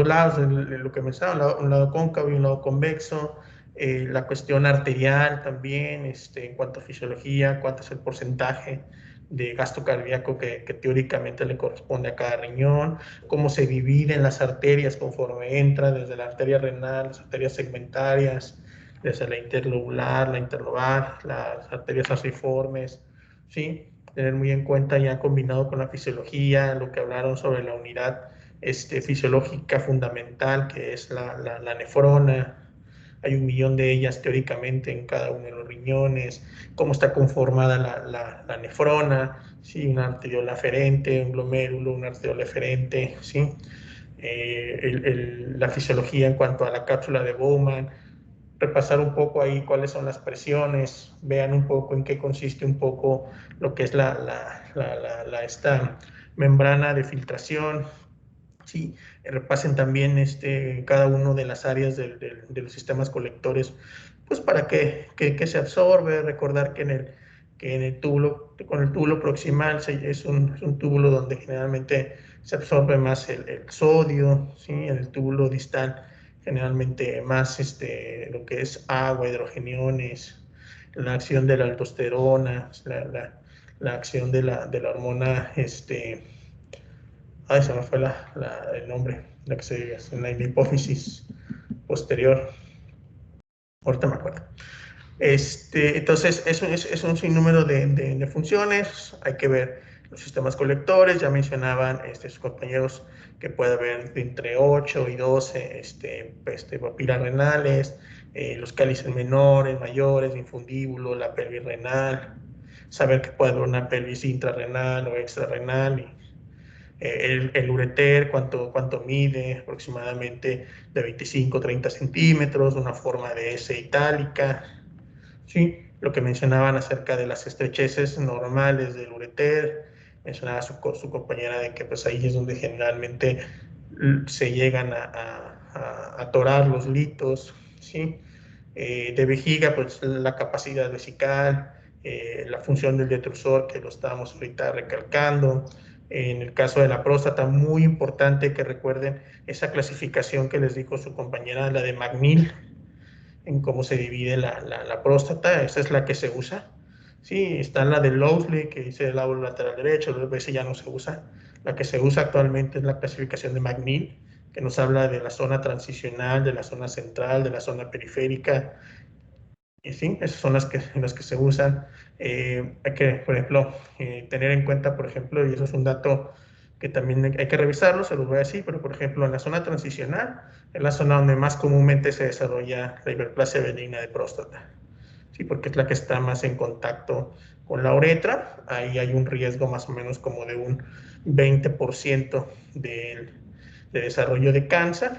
lados de lo que mencionaba, un lado cóncavo y un lado convexo, la cuestión arterial también, en cuanto a fisiología, cuánto es el porcentaje de gasto cardíaco que teóricamente le corresponde a cada riñón, cómo se dividen las arterias conforme entra, desde la arteria renal, las arterias segmentarias, desde la interlobular, la interlobar, las arterias aceiformes, ¿sí? Tener muy en cuenta ya combinado con la fisiología, lo que hablaron sobre la unidad fisiológica fundamental, que es la nefrona. Hay 1 millón de ellas teóricamente en cada uno de los riñones, cómo está conformada la nefrona, ¿sí? Una arteriola aferente, un glomérulo, una arteriola eferente, ¿sí? La fisiología en cuanto a la cápsula de Bowman, repasar un poco ahí cuáles son las presiones, vean un poco en qué consiste un poco lo que es esta membrana de filtración, ¿sí? Repasen también cada uno de las áreas de los sistemas colectores, pues para que se absorbe, recordar que en el túbulo, con el túbulo proximal es un túbulo donde generalmente se absorbe más el sodio, ¿sí? En el túbulo distal generalmente más lo que es agua, hidrogeniones, la acción de la aldosterona, la acción de la hormona, se me fue el nombre, la que se diga, en la hipófisis posterior, ahorita me acuerdo. Entonces, es un sinnúmero de funciones, hay que ver los sistemas colectores, ya mencionaban sus compañeros que puede haber entre 8 y 12 papilas renales, los cálices menores, mayores, infundíbulo, la pelvis renal, saber que puede haber una pelvis intrarrenal o extrarrenal, el ureter, cuánto mide, aproximadamente de 25 a 30 centímetros, una forma de S itálica, ¿sí? Lo que mencionaban acerca de las estrecheces normales del ureter, mencionaba su compañera de que pues ahí es donde generalmente se llegan a atorar los litos, ¿sí? De vejiga, pues la capacidad vesical, la función del detrusor, que lo estábamos ahorita recalcando. En el caso de la próstata, muy importante que recuerden esa clasificación que les dijo su compañera, la de McNeil, en cómo se divide la próstata, esa es la que se usa. Sí, está la de Lowsley, que dice el lado lateral derecho, a veces ya no se usa. La que se usa actualmente es la clasificación de McNeil, que nos habla de la zona transicional, de la zona central, de la zona periférica. Y sí, esas son las que se usan. Hay que, por ejemplo, tener en cuenta, por ejemplo, y eso es un dato que también hay que revisarlo, se los voy a decir, pero por ejemplo, en la zona transicional es la zona donde más comúnmente se desarrolla la hiperplasia benigna de próstata, ¿sí? Porque es la que está más en contacto con la uretra. Ahí hay un riesgo más o menos como de un 20% de desarrollo de cáncer,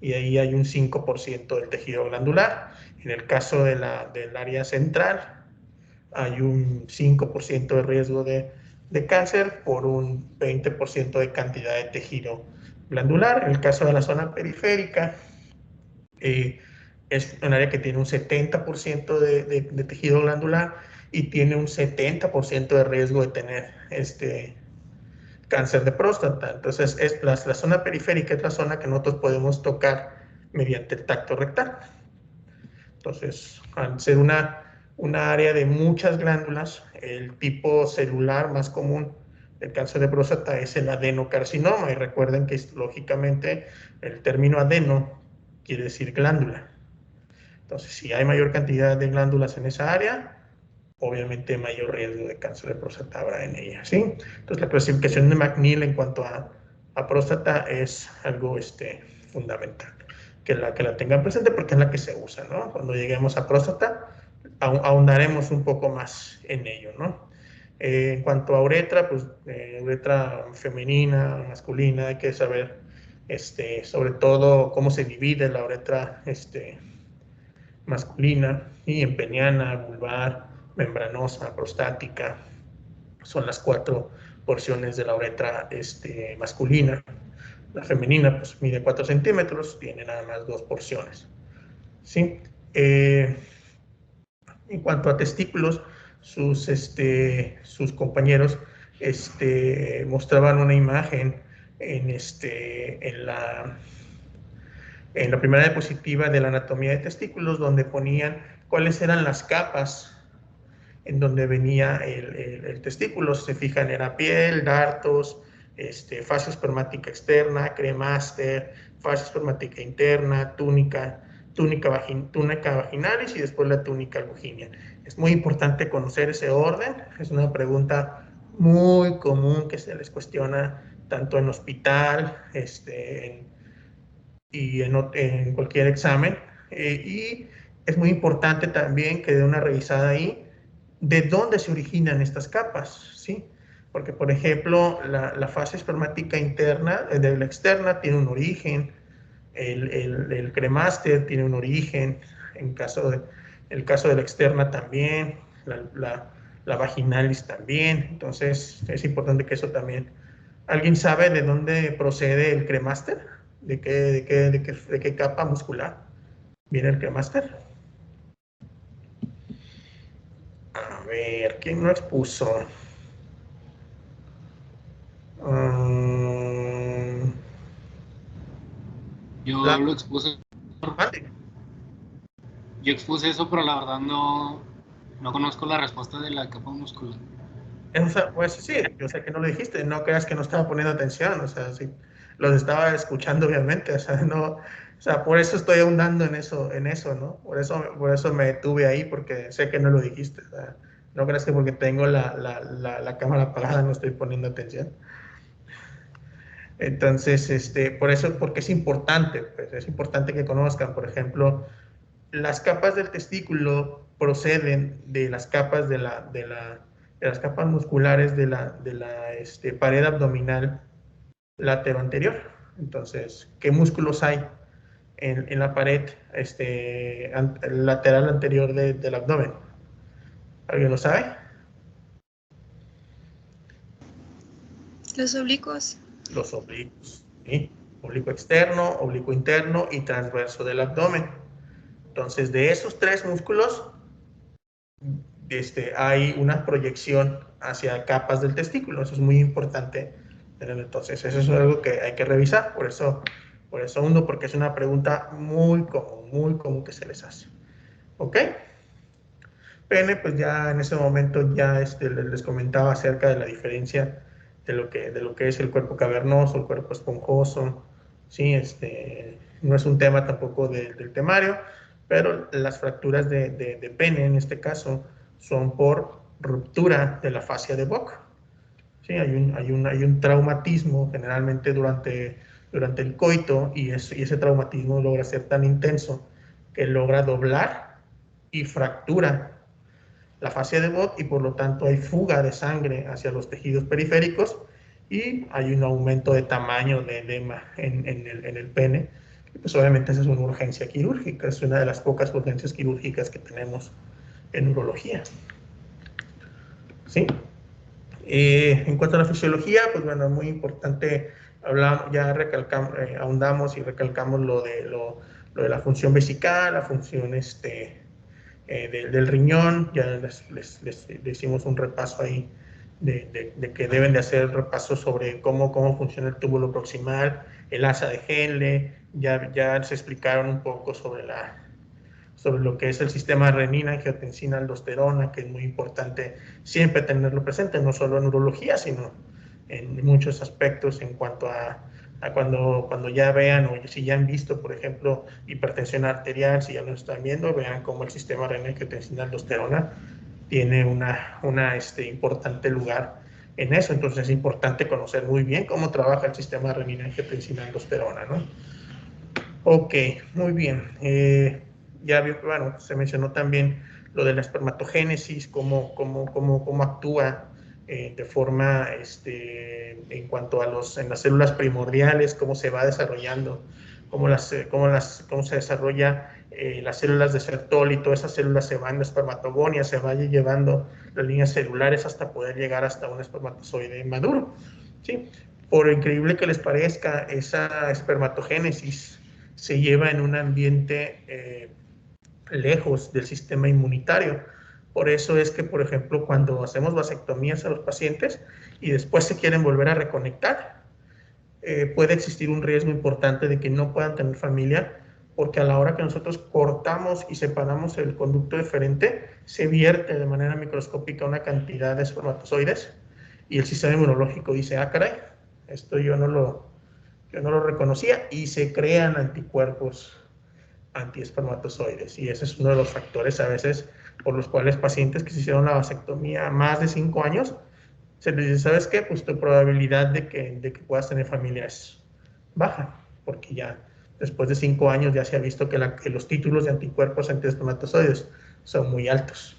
y ahí hay un 5% del tejido glandular. En el caso del área central, hay un 5% de riesgo de cáncer por un 20% de cantidad de tejido glandular. En el caso de la zona periférica, es un área que tiene un 70% de tejido glandular y tiene un 70% de riesgo de tener cáncer de próstata. Entonces, la zona periférica es la zona que nosotros podemos tocar mediante el tacto rectal. Entonces, al ser una área de muchas glándulas, el tipo celular más común del cáncer de próstata es el adenocarcinoma. Y recuerden que histológicamente el término adeno quiere decir glándula. Entonces, si hay mayor cantidad de glándulas en esa área, obviamente mayor riesgo de cáncer de próstata habrá en ella, ¿sí? Entonces, la clasificación de McNeil en cuanto a próstata es algo fundamental. Que la tengan presente porque es la que se usa, ¿no? Cuando lleguemos a próstata, ahondaremos un poco más en ello, ¿no? En cuanto a uretra, pues uretra femenina, masculina, hay que saber sobre todo cómo se divide la uretra masculina, y peniana, vulvar, membranosa, prostática. Son las 4 porciones de la uretra masculina. La femenina pues mide 4 centímetros, tiene nada más 2 porciones. ¿Sí? En cuanto a testículos, sus compañeros mostraban una imagen en la primera diapositiva de la anatomía de testículos, donde ponían cuáles eran las capas en donde venía el testículo. Se fijan, era piel, dartos, fascia espermática externa, cremaster, fascia espermática interna, túnica, túnica vaginalis y después la túnica albuginea. Es muy importante conocer ese orden, es una pregunta muy común que se les cuestiona tanto en hospital y en cualquier examen. Y es muy importante también que dé una revisada ahí de dónde se originan estas capas, ¿sí? Porque, por ejemplo, la fase espermática interna, de la externa, tiene un origen, el cremaster tiene un origen, el caso de la externa también, la vaginalis también. Entonces, es importante que eso también. ¿Alguien sabe de dónde procede el cremaster? ¿De qué capa muscular viene el cremaster? A ver, ¿quién lo expuso? Yo lo expuse. ¿Mande? Yo expuse eso, pero la verdad no conozco la respuesta de la capa muscular. O sea, pues sí, yo sé que no lo dijiste, no creas que no estaba poniendo atención, o sea, sí, los estaba escuchando obviamente, o sea, no, o sea, por eso estoy ahondando en eso, ¿no? Por eso me detuve ahí, porque sé que no lo dijiste, o sea, no creas que porque tengo la cámara apagada no estoy poniendo atención. Entonces, por eso, porque es importante, pues es importante que conozcan, por ejemplo, las capas del testículo proceden de las capas de las capas musculares de la pared abdominal anterior. Entonces, ¿qué músculos hay en la pared lateral anterior del abdomen? ¿Alguien lo sabe? Los oblicuos. Los oblicuos, ¿sí? Oblicuo externo, oblicuo interno y transverso del abdomen. Entonces, de esos tres músculos, hay una proyección hacia capas del testículo. Eso es muy importante. Entonces, eso es algo que hay que revisar. Por eso hundo, porque es una pregunta muy común que se les hace. ¿Ok? Pene, pues ya en ese momento ya les comentaba acerca de la diferencia de lo que es el cuerpo cavernoso, el cuerpo esponjoso. Sí, no es un tema tampoco del temario, pero las fracturas de pene en este caso son por ruptura de la fascia de Bock. Sí, hay un traumatismo generalmente durante el coito, y ese traumatismo logra ser tan intenso que logra doblar y fractura la fascia de Bock, y por lo tanto hay fuga de sangre hacia los tejidos periféricos y hay un aumento de tamaño de edema en el pene. Y pues obviamente esa es una urgencia quirúrgica, es una de las pocas urgencias quirúrgicas que tenemos en urología. ¿Sí? En cuanto a la fisiología, pues bueno, muy importante, ya ahondamos y recalcamos lo de la función vesical, la función del riñón. Ya les hicimos un repaso ahí de que deben de hacer repaso sobre cómo funciona el túbulo proximal, el asa de Henle. Ya se explicaron un poco sobre lo que es el sistema renina, angiotensina, aldosterona, que es muy importante siempre tenerlo presente, no solo en urología, sino en muchos aspectos en cuanto a cuando ya vean, o si ya han visto, por ejemplo, hipertensión arterial, si ya lo están viendo, vean cómo el sistema renina, angiotensina, aldosterona tiene una importante lugar en eso. Entonces es importante conocer muy bien cómo trabaja el sistema renina, angiotensina, aldosterona, ¿no? Ok, muy bien. Bueno, se mencionó también lo de la espermatogénesis, cómo actúa de forma, en cuanto a en las células primordiales, cómo se va desarrollando, cómo se desarrolla las células de Sertoli, y todas esas células se van de espermatogonia, se vayan llevando las líneas celulares hasta poder llegar hasta un espermatozoide maduro, ¿sí? Por increíble que les parezca, esa espermatogénesis se lleva en un ambiente lejos del sistema inmunitario. Por eso es que, por ejemplo, cuando hacemos vasectomías a los pacientes y después se quieren volver a reconectar, puede existir un riesgo importante de que no puedan tener familia, porque a la hora que nosotros cortamos y separamos el conducto deferente, se vierte de manera microscópica una cantidad de espermatozoides, y el sistema inmunológico dice: ah, caray, esto yo no lo reconocía, y se crean anticuerpos antiespermatozoides. Y ese es uno de los factores a veces por los cuales pacientes que se hicieron la vasectomía más de 5 años, se les dice, ¿sabes qué? Pues tu probabilidad de que puedas tener familia es baja, porque ya después de 5 años ya se ha visto que los títulos de anticuerpos antiespermatozoides son muy altos.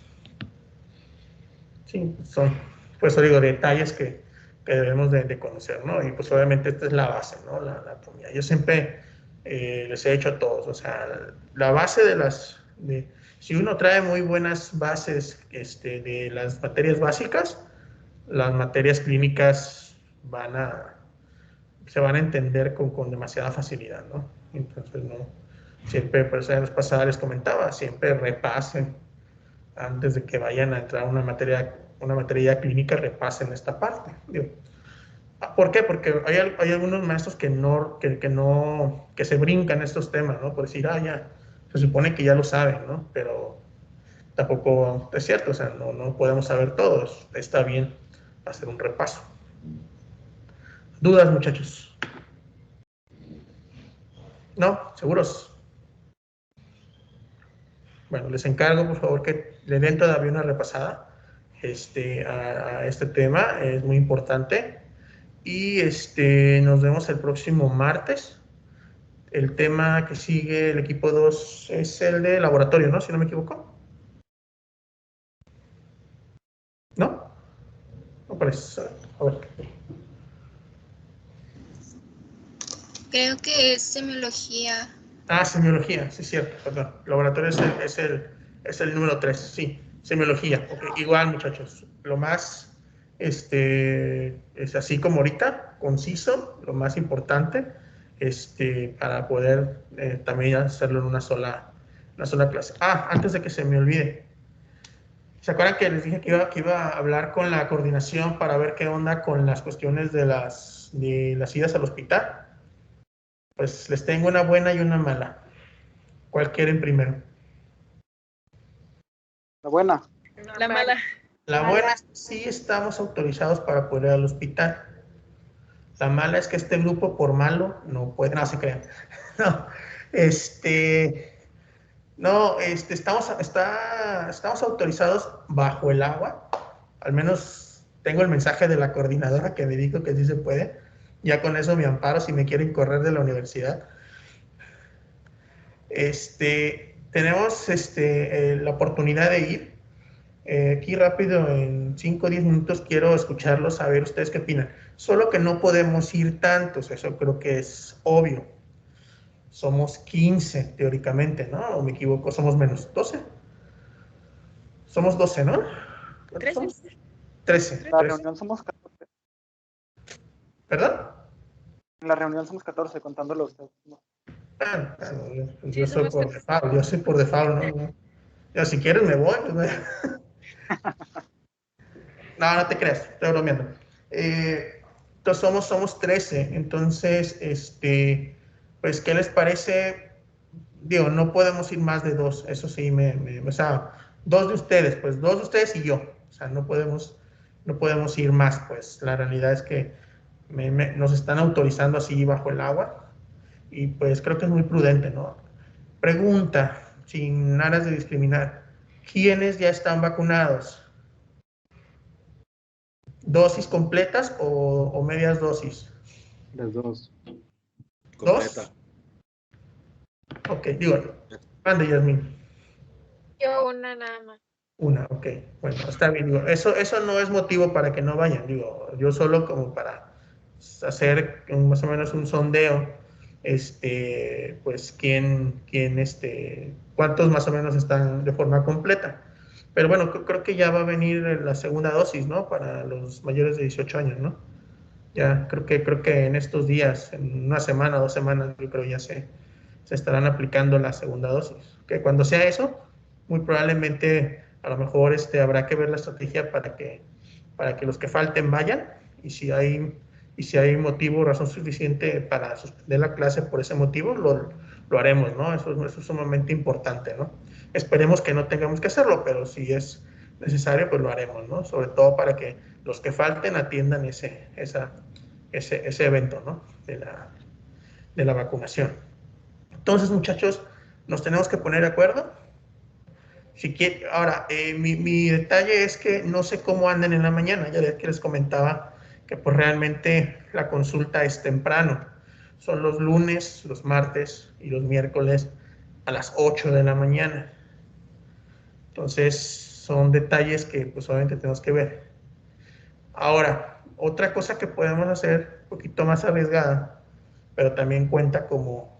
Sí, son, pues digo, detalles que debemos de conocer, ¿no? Y pues obviamente esta es la base, ¿no? La anatomía. Yo siempre les he dicho a todos, o sea, la base si uno trae muy buenas bases de las materias básicas, las materias clínicas se van a entender con demasiada facilidad, ¿no? Entonces, no, siempre, pues la vez pasada les comentaba, siempre repasen, antes de que vayan a entrar a una materia clínica, repasen esta parte. Digo, ¿por qué? Porque hay algunos maestros que se brincan estos temas, ¿no? Por decir, ya, se supone que ya lo saben, ¿no? Pero tampoco es cierto, o sea, no podemos saber todos. Está bien hacer un repaso. ¿Dudas, muchachos? ¿No? ¿Seguros? Bueno, les encargo, por favor, que le den todavía una repasada a este tema. Es muy importante. Y nos vemos el próximo martes. El tema que sigue el equipo 2 es el de laboratorio, ¿no? Si no me equivoco. ¿No? No parece. A ver. Creo que es semiología. Semiología, sí, es cierto, perdón. Laboratorio es el número 3, sí. Semiología. Okay. Igual, muchachos. Lo más, es así como ahorita, conciso, lo más importante, para poder también hacerlo en una sola clase. Antes de que se me olvide. ¿Se acuerdan que les dije que iba a hablar con la coordinación para ver qué onda con las cuestiones de las idas al hospital? Pues les tengo una buena y una mala. ¿Cuál quieren primero? La buena. La mala. La buena es que sí estamos autorizados para poder ir al hospital. La mala es que este grupo, por malo, no puede, no se crean. No, estamos autorizados bajo el agua. Al menos tengo el mensaje de la coordinadora que me dijo que sí se puede. Ya con eso me amparo si me quieren correr de la universidad. Tenemos la oportunidad de ir. Aquí rápido, en 5 o 10 minutos, quiero escucharlos, a ver ustedes qué opinan. Solo que no podemos ir tantos, eso creo que es obvio. Somos 15, teóricamente, ¿no? ¿O me equivoco? ¿Somos menos? ¿12? Somos 12, ¿no? 13. 13. En la reunión somos 14. ¿Perdón? En la reunión somos 14, contándolo ustedes. ¿No? Yo soy por default, ¿no? Ya, si quieres me voy. No te creas, estoy bromeando. Entonces somos 13, entonces, pues, ¿qué les parece? Digo, no podemos ir más de 2, eso sí, o sea, 2 de ustedes, pues 2 de ustedes y yo, o sea, no podemos ir más, pues, la realidad es que nos están autorizando así bajo el agua, y pues creo que es muy prudente, ¿no? Pregunta, sin aras de discriminar, ¿quiénes ya están vacunados? ¿Dosis completas o medias dosis? Las dos. ¿2? Ok, digo, mande, Yasmín. Yo una nada más. Una, ok. Bueno, está bien, digo, eso no es motivo para que no vayan, digo, yo solo como para hacer más o menos un sondeo, pues cuántos más o menos están de forma completa. Pero bueno, creo que ya va a venir la segunda dosis, ¿no? Para los mayores de 18 años, ¿no? Ya, creo que en estos días, en una semana, 2 semanas, yo creo ya se estarán aplicando la segunda dosis. Que cuando sea eso, muy probablemente a lo mejor habrá que ver la estrategia para que los que falten vayan, y si hay motivo, razón suficiente para suspender la clase por ese motivo, lo haremos, ¿no? Eso es sumamente importante, ¿no? Esperemos que no tengamos que hacerlo, pero si es necesario, pues lo haremos, ¿no? Sobre todo para que los que falten atiendan ese evento, ¿no? De la vacunación. Entonces, muchachos, nos tenemos que poner de acuerdo. Si quiere, ahora, mi detalle es que no sé cómo andan en la mañana. Ya que les comentaba que pues realmente la consulta es temprano. Son los lunes, los martes y los miércoles a las 8 de la mañana. Entonces, son detalles que pues obviamente tenemos que ver. Ahora, otra cosa que podemos hacer, un poquito más arriesgada, pero también cuenta como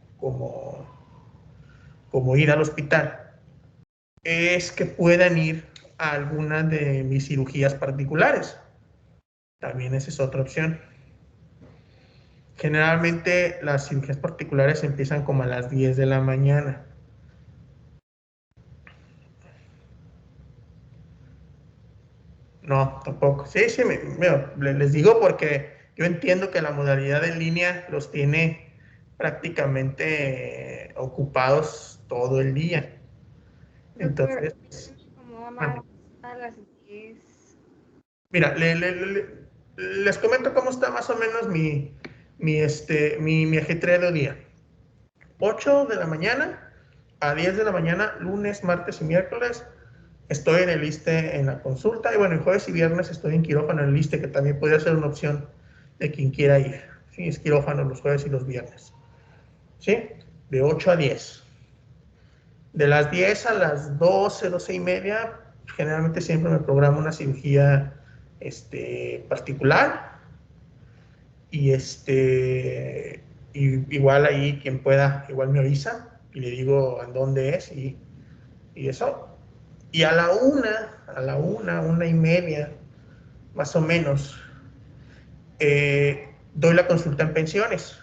ir al hospital, es que puedan ir a alguna de mis cirugías particulares. También esa es otra opción. Generalmente las cirugías particulares empiezan como a las 10 de la mañana. No, tampoco. Sí, les digo porque yo entiendo que la modalidad en línea los tiene prácticamente ocupados todo el día. Entonces, Como más a las 10. mira, les comento cómo está más o menos mi ajetreado día. 8 de la mañana a 10 de la mañana, lunes, martes y miércoles, estoy en el ISSSTE en la consulta. Y bueno, el jueves y viernes estoy en quirófano en el ISSSTE, que también podría ser una opción de quien quiera ir. Sí, es quirófano los jueves y los viernes. ¿Sí? De 8 a 10. De las 10 a las 12, 12 y media, generalmente siempre me programo una cirugía particular. Y igual ahí quien pueda, igual me avisa y le digo en dónde es y eso. Y a la una y media, más o menos, doy la consulta en pensiones.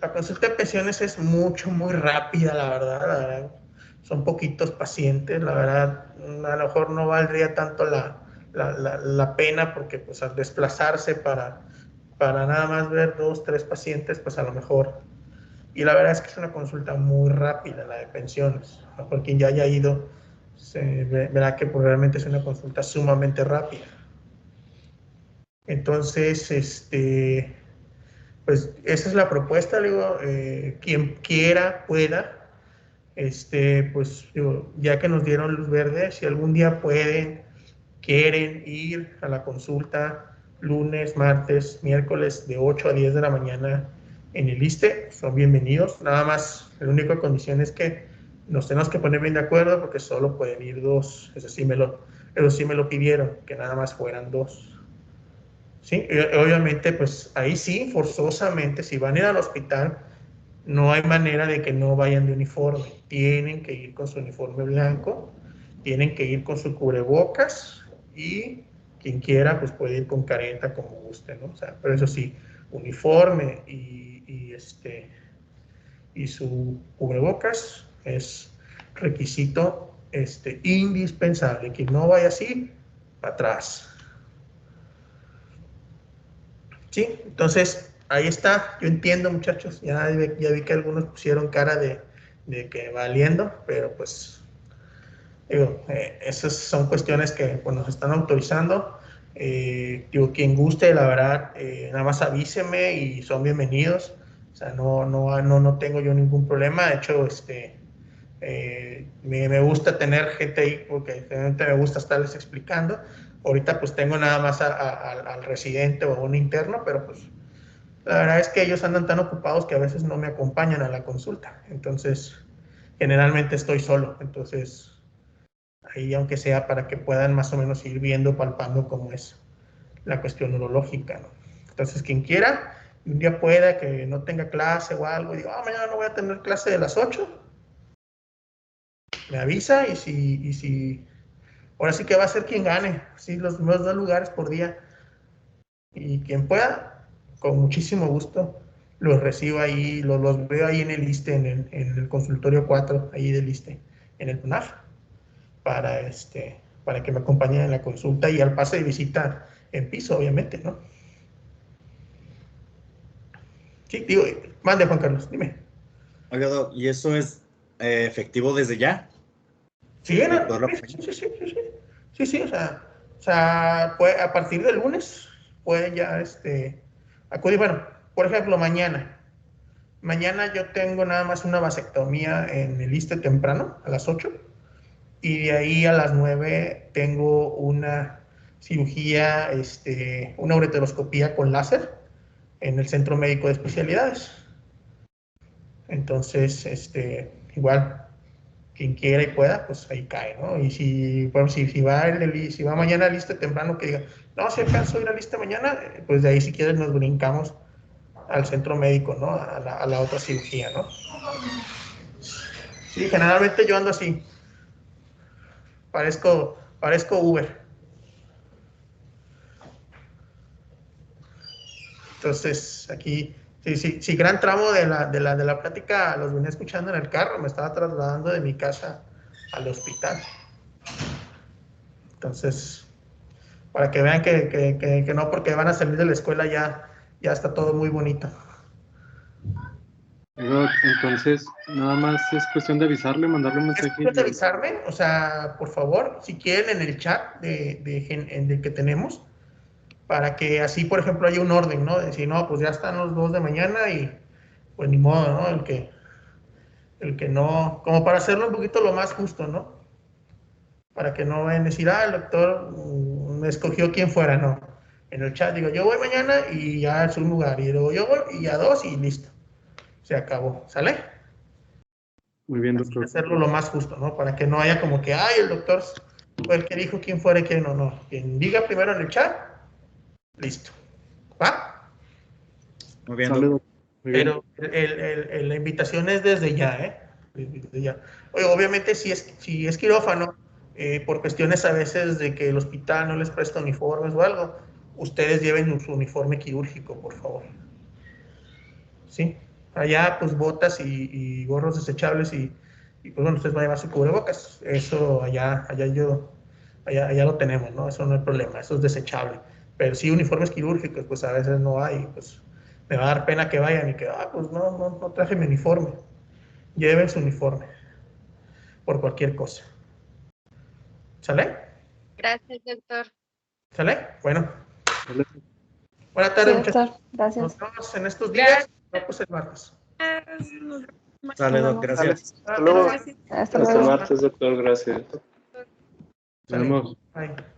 La consulta en pensiones es muy rápida, la verdad. Son poquitos pacientes, la verdad. A lo mejor no valdría tanto la pena porque pues al desplazarse para nada más ver 2, 3 pacientes, pues a lo mejor. Y la verdad es que es una consulta muy rápida, la de pensiones. Por quien ya haya ido, verá que pues, realmente es una consulta sumamente rápida. Entonces, pues esa es la propuesta, digo, quien quiera, pueda, pues digo, ya que nos dieron luz verde, si algún día quieren ir a la consulta lunes, martes, miércoles de 8 a 10 de la mañana en el ISSSTE, son bienvenidos. Nada más, la única condición es que nos tenemos que poner bien de acuerdo porque solo pueden ir 2. Eso sí me lo pidieron, que nada más fueran 2. ¿Sí? Y obviamente, pues ahí sí, forzosamente, si van a ir al hospital, no hay manera de que no vayan de uniforme. Tienen que ir con su uniforme blanco, tienen que ir con su cubrebocas y quien quiera pues puede ir con careta como guste, ¿no? O sea, pero eso sí, uniforme y su cubrebocas es requisito indispensable. Quien no vaya así, para atrás. Sí, entonces ahí está. Yo entiendo, muchachos. Ya vi que algunos pusieron cara de que valiendo, pero pues digo, esas son cuestiones que pues, nos están autorizando. Digo, quien guste, la verdad, nada más avíseme y son bienvenidos. O sea, no tengo yo ningún problema. De hecho, me gusta tener gente ahí porque realmente me gusta estarles explicando. Ahorita pues tengo nada más al residente o a un interno, pero pues la verdad es que ellos andan tan ocupados que a veces no me acompañan a la consulta. Entonces, generalmente estoy solo. Entonces, ahí aunque sea para que puedan más o menos ir viendo, palpando cómo es la cuestión neurológica, ¿no? Entonces, quien quiera, un día pueda que no tenga clase o algo, y digo, mañana no voy a tener clase de las 8, me avisa y si ahora sí que va a ser quien gane, sí, los primeros 2 lugares por día. Y quien pueda, con muchísimo gusto, los recibo ahí, los veo ahí en el ISSSTE, en el consultorio 4, ahí del ISSSTE, en el PNAF, para que me acompañen en la consulta y al pase de visita en piso, obviamente, ¿no? Sí, digo, mande Juan Carlos, dime. Oiga, Doc, ¿y eso es efectivo desde ya? Sí, sí, o sea, a partir del lunes pueden ya acudir, bueno, por ejemplo, mañana Mañana yo tengo nada más una vasectomía en el ISSSTE temprano, a las 8, y de ahí a las 9 tengo una cirugía, una ureteroscopía con láser en el Centro Médico de Especialidades. Entonces, igual, quien quiera y pueda, pues ahí cae, ¿no? Y si va mañana al ISSSTE temprano, que diga, no, si alcanzo a ir al ISSSTE mañana, pues de ahí si quieres nos brincamos al centro médico, ¿no? A la otra cirugía, ¿no? Sí, generalmente yo ando así, parezco Uber. Entonces, aquí, sí, gran tramo de la plática los venía escuchando en el carro, me estaba trasladando de mi casa al hospital. Entonces, para que vean que no porque van a salir de la escuela ya está todo muy bonito. Doc, entonces, nada más es cuestión de avisarle, mandarle un mensaje. Es cuestión de avisarme, o sea, por favor, si quieren en el chat de que tenemos, para que así, por ejemplo, haya un orden, ¿no? De decir, no, pues ya están los 2 de mañana y pues ni modo, ¿no? El que no, como para hacerlo un poquito lo más justo, ¿no? Para que no vayan a decir, el doctor me escogió quien fuera, no. En el chat digo, yo voy mañana y ya es un lugar, y luego yo voy y ya 2 y listo. Se acabó, ¿sale? Muy bien, doctor. Hacerlo lo más justo, ¿no? Para que no haya como que, el doctor fue el que dijo quién fuera y quién no. Quien diga primero en el chat, listo. ¿Va? Muy bien, doctor. Pero la invitación es desde ya, ¿eh? Desde ya. Oye, obviamente si es quirófano, por cuestiones a veces de que el hospital no les presta uniformes o algo, ustedes lleven su uniforme quirúrgico, por favor. ¿Sí? Allá, pues, botas y gorros desechables y pues, bueno, ustedes van a llevar su cubrebocas. Eso allá lo tenemos, ¿no? Eso no hay problema, eso es desechable. Pero sí, uniformes quirúrgicos, pues, a veces no hay, pues, me va a dar pena que vayan y que, pues, no traje mi uniforme. Lleven su uniforme, por cualquier cosa. ¿Sale? Gracias, doctor. ¿Sale? Bueno. Buenas tardes, Sí, muchachos. doctor. Gracias. Nos vemos en estos días. No, pues el martes. Sale, doc, gracias. Hasta luego. Hasta Hasta el luego. martes, doctor. Gracias. Nos vemos. Bye.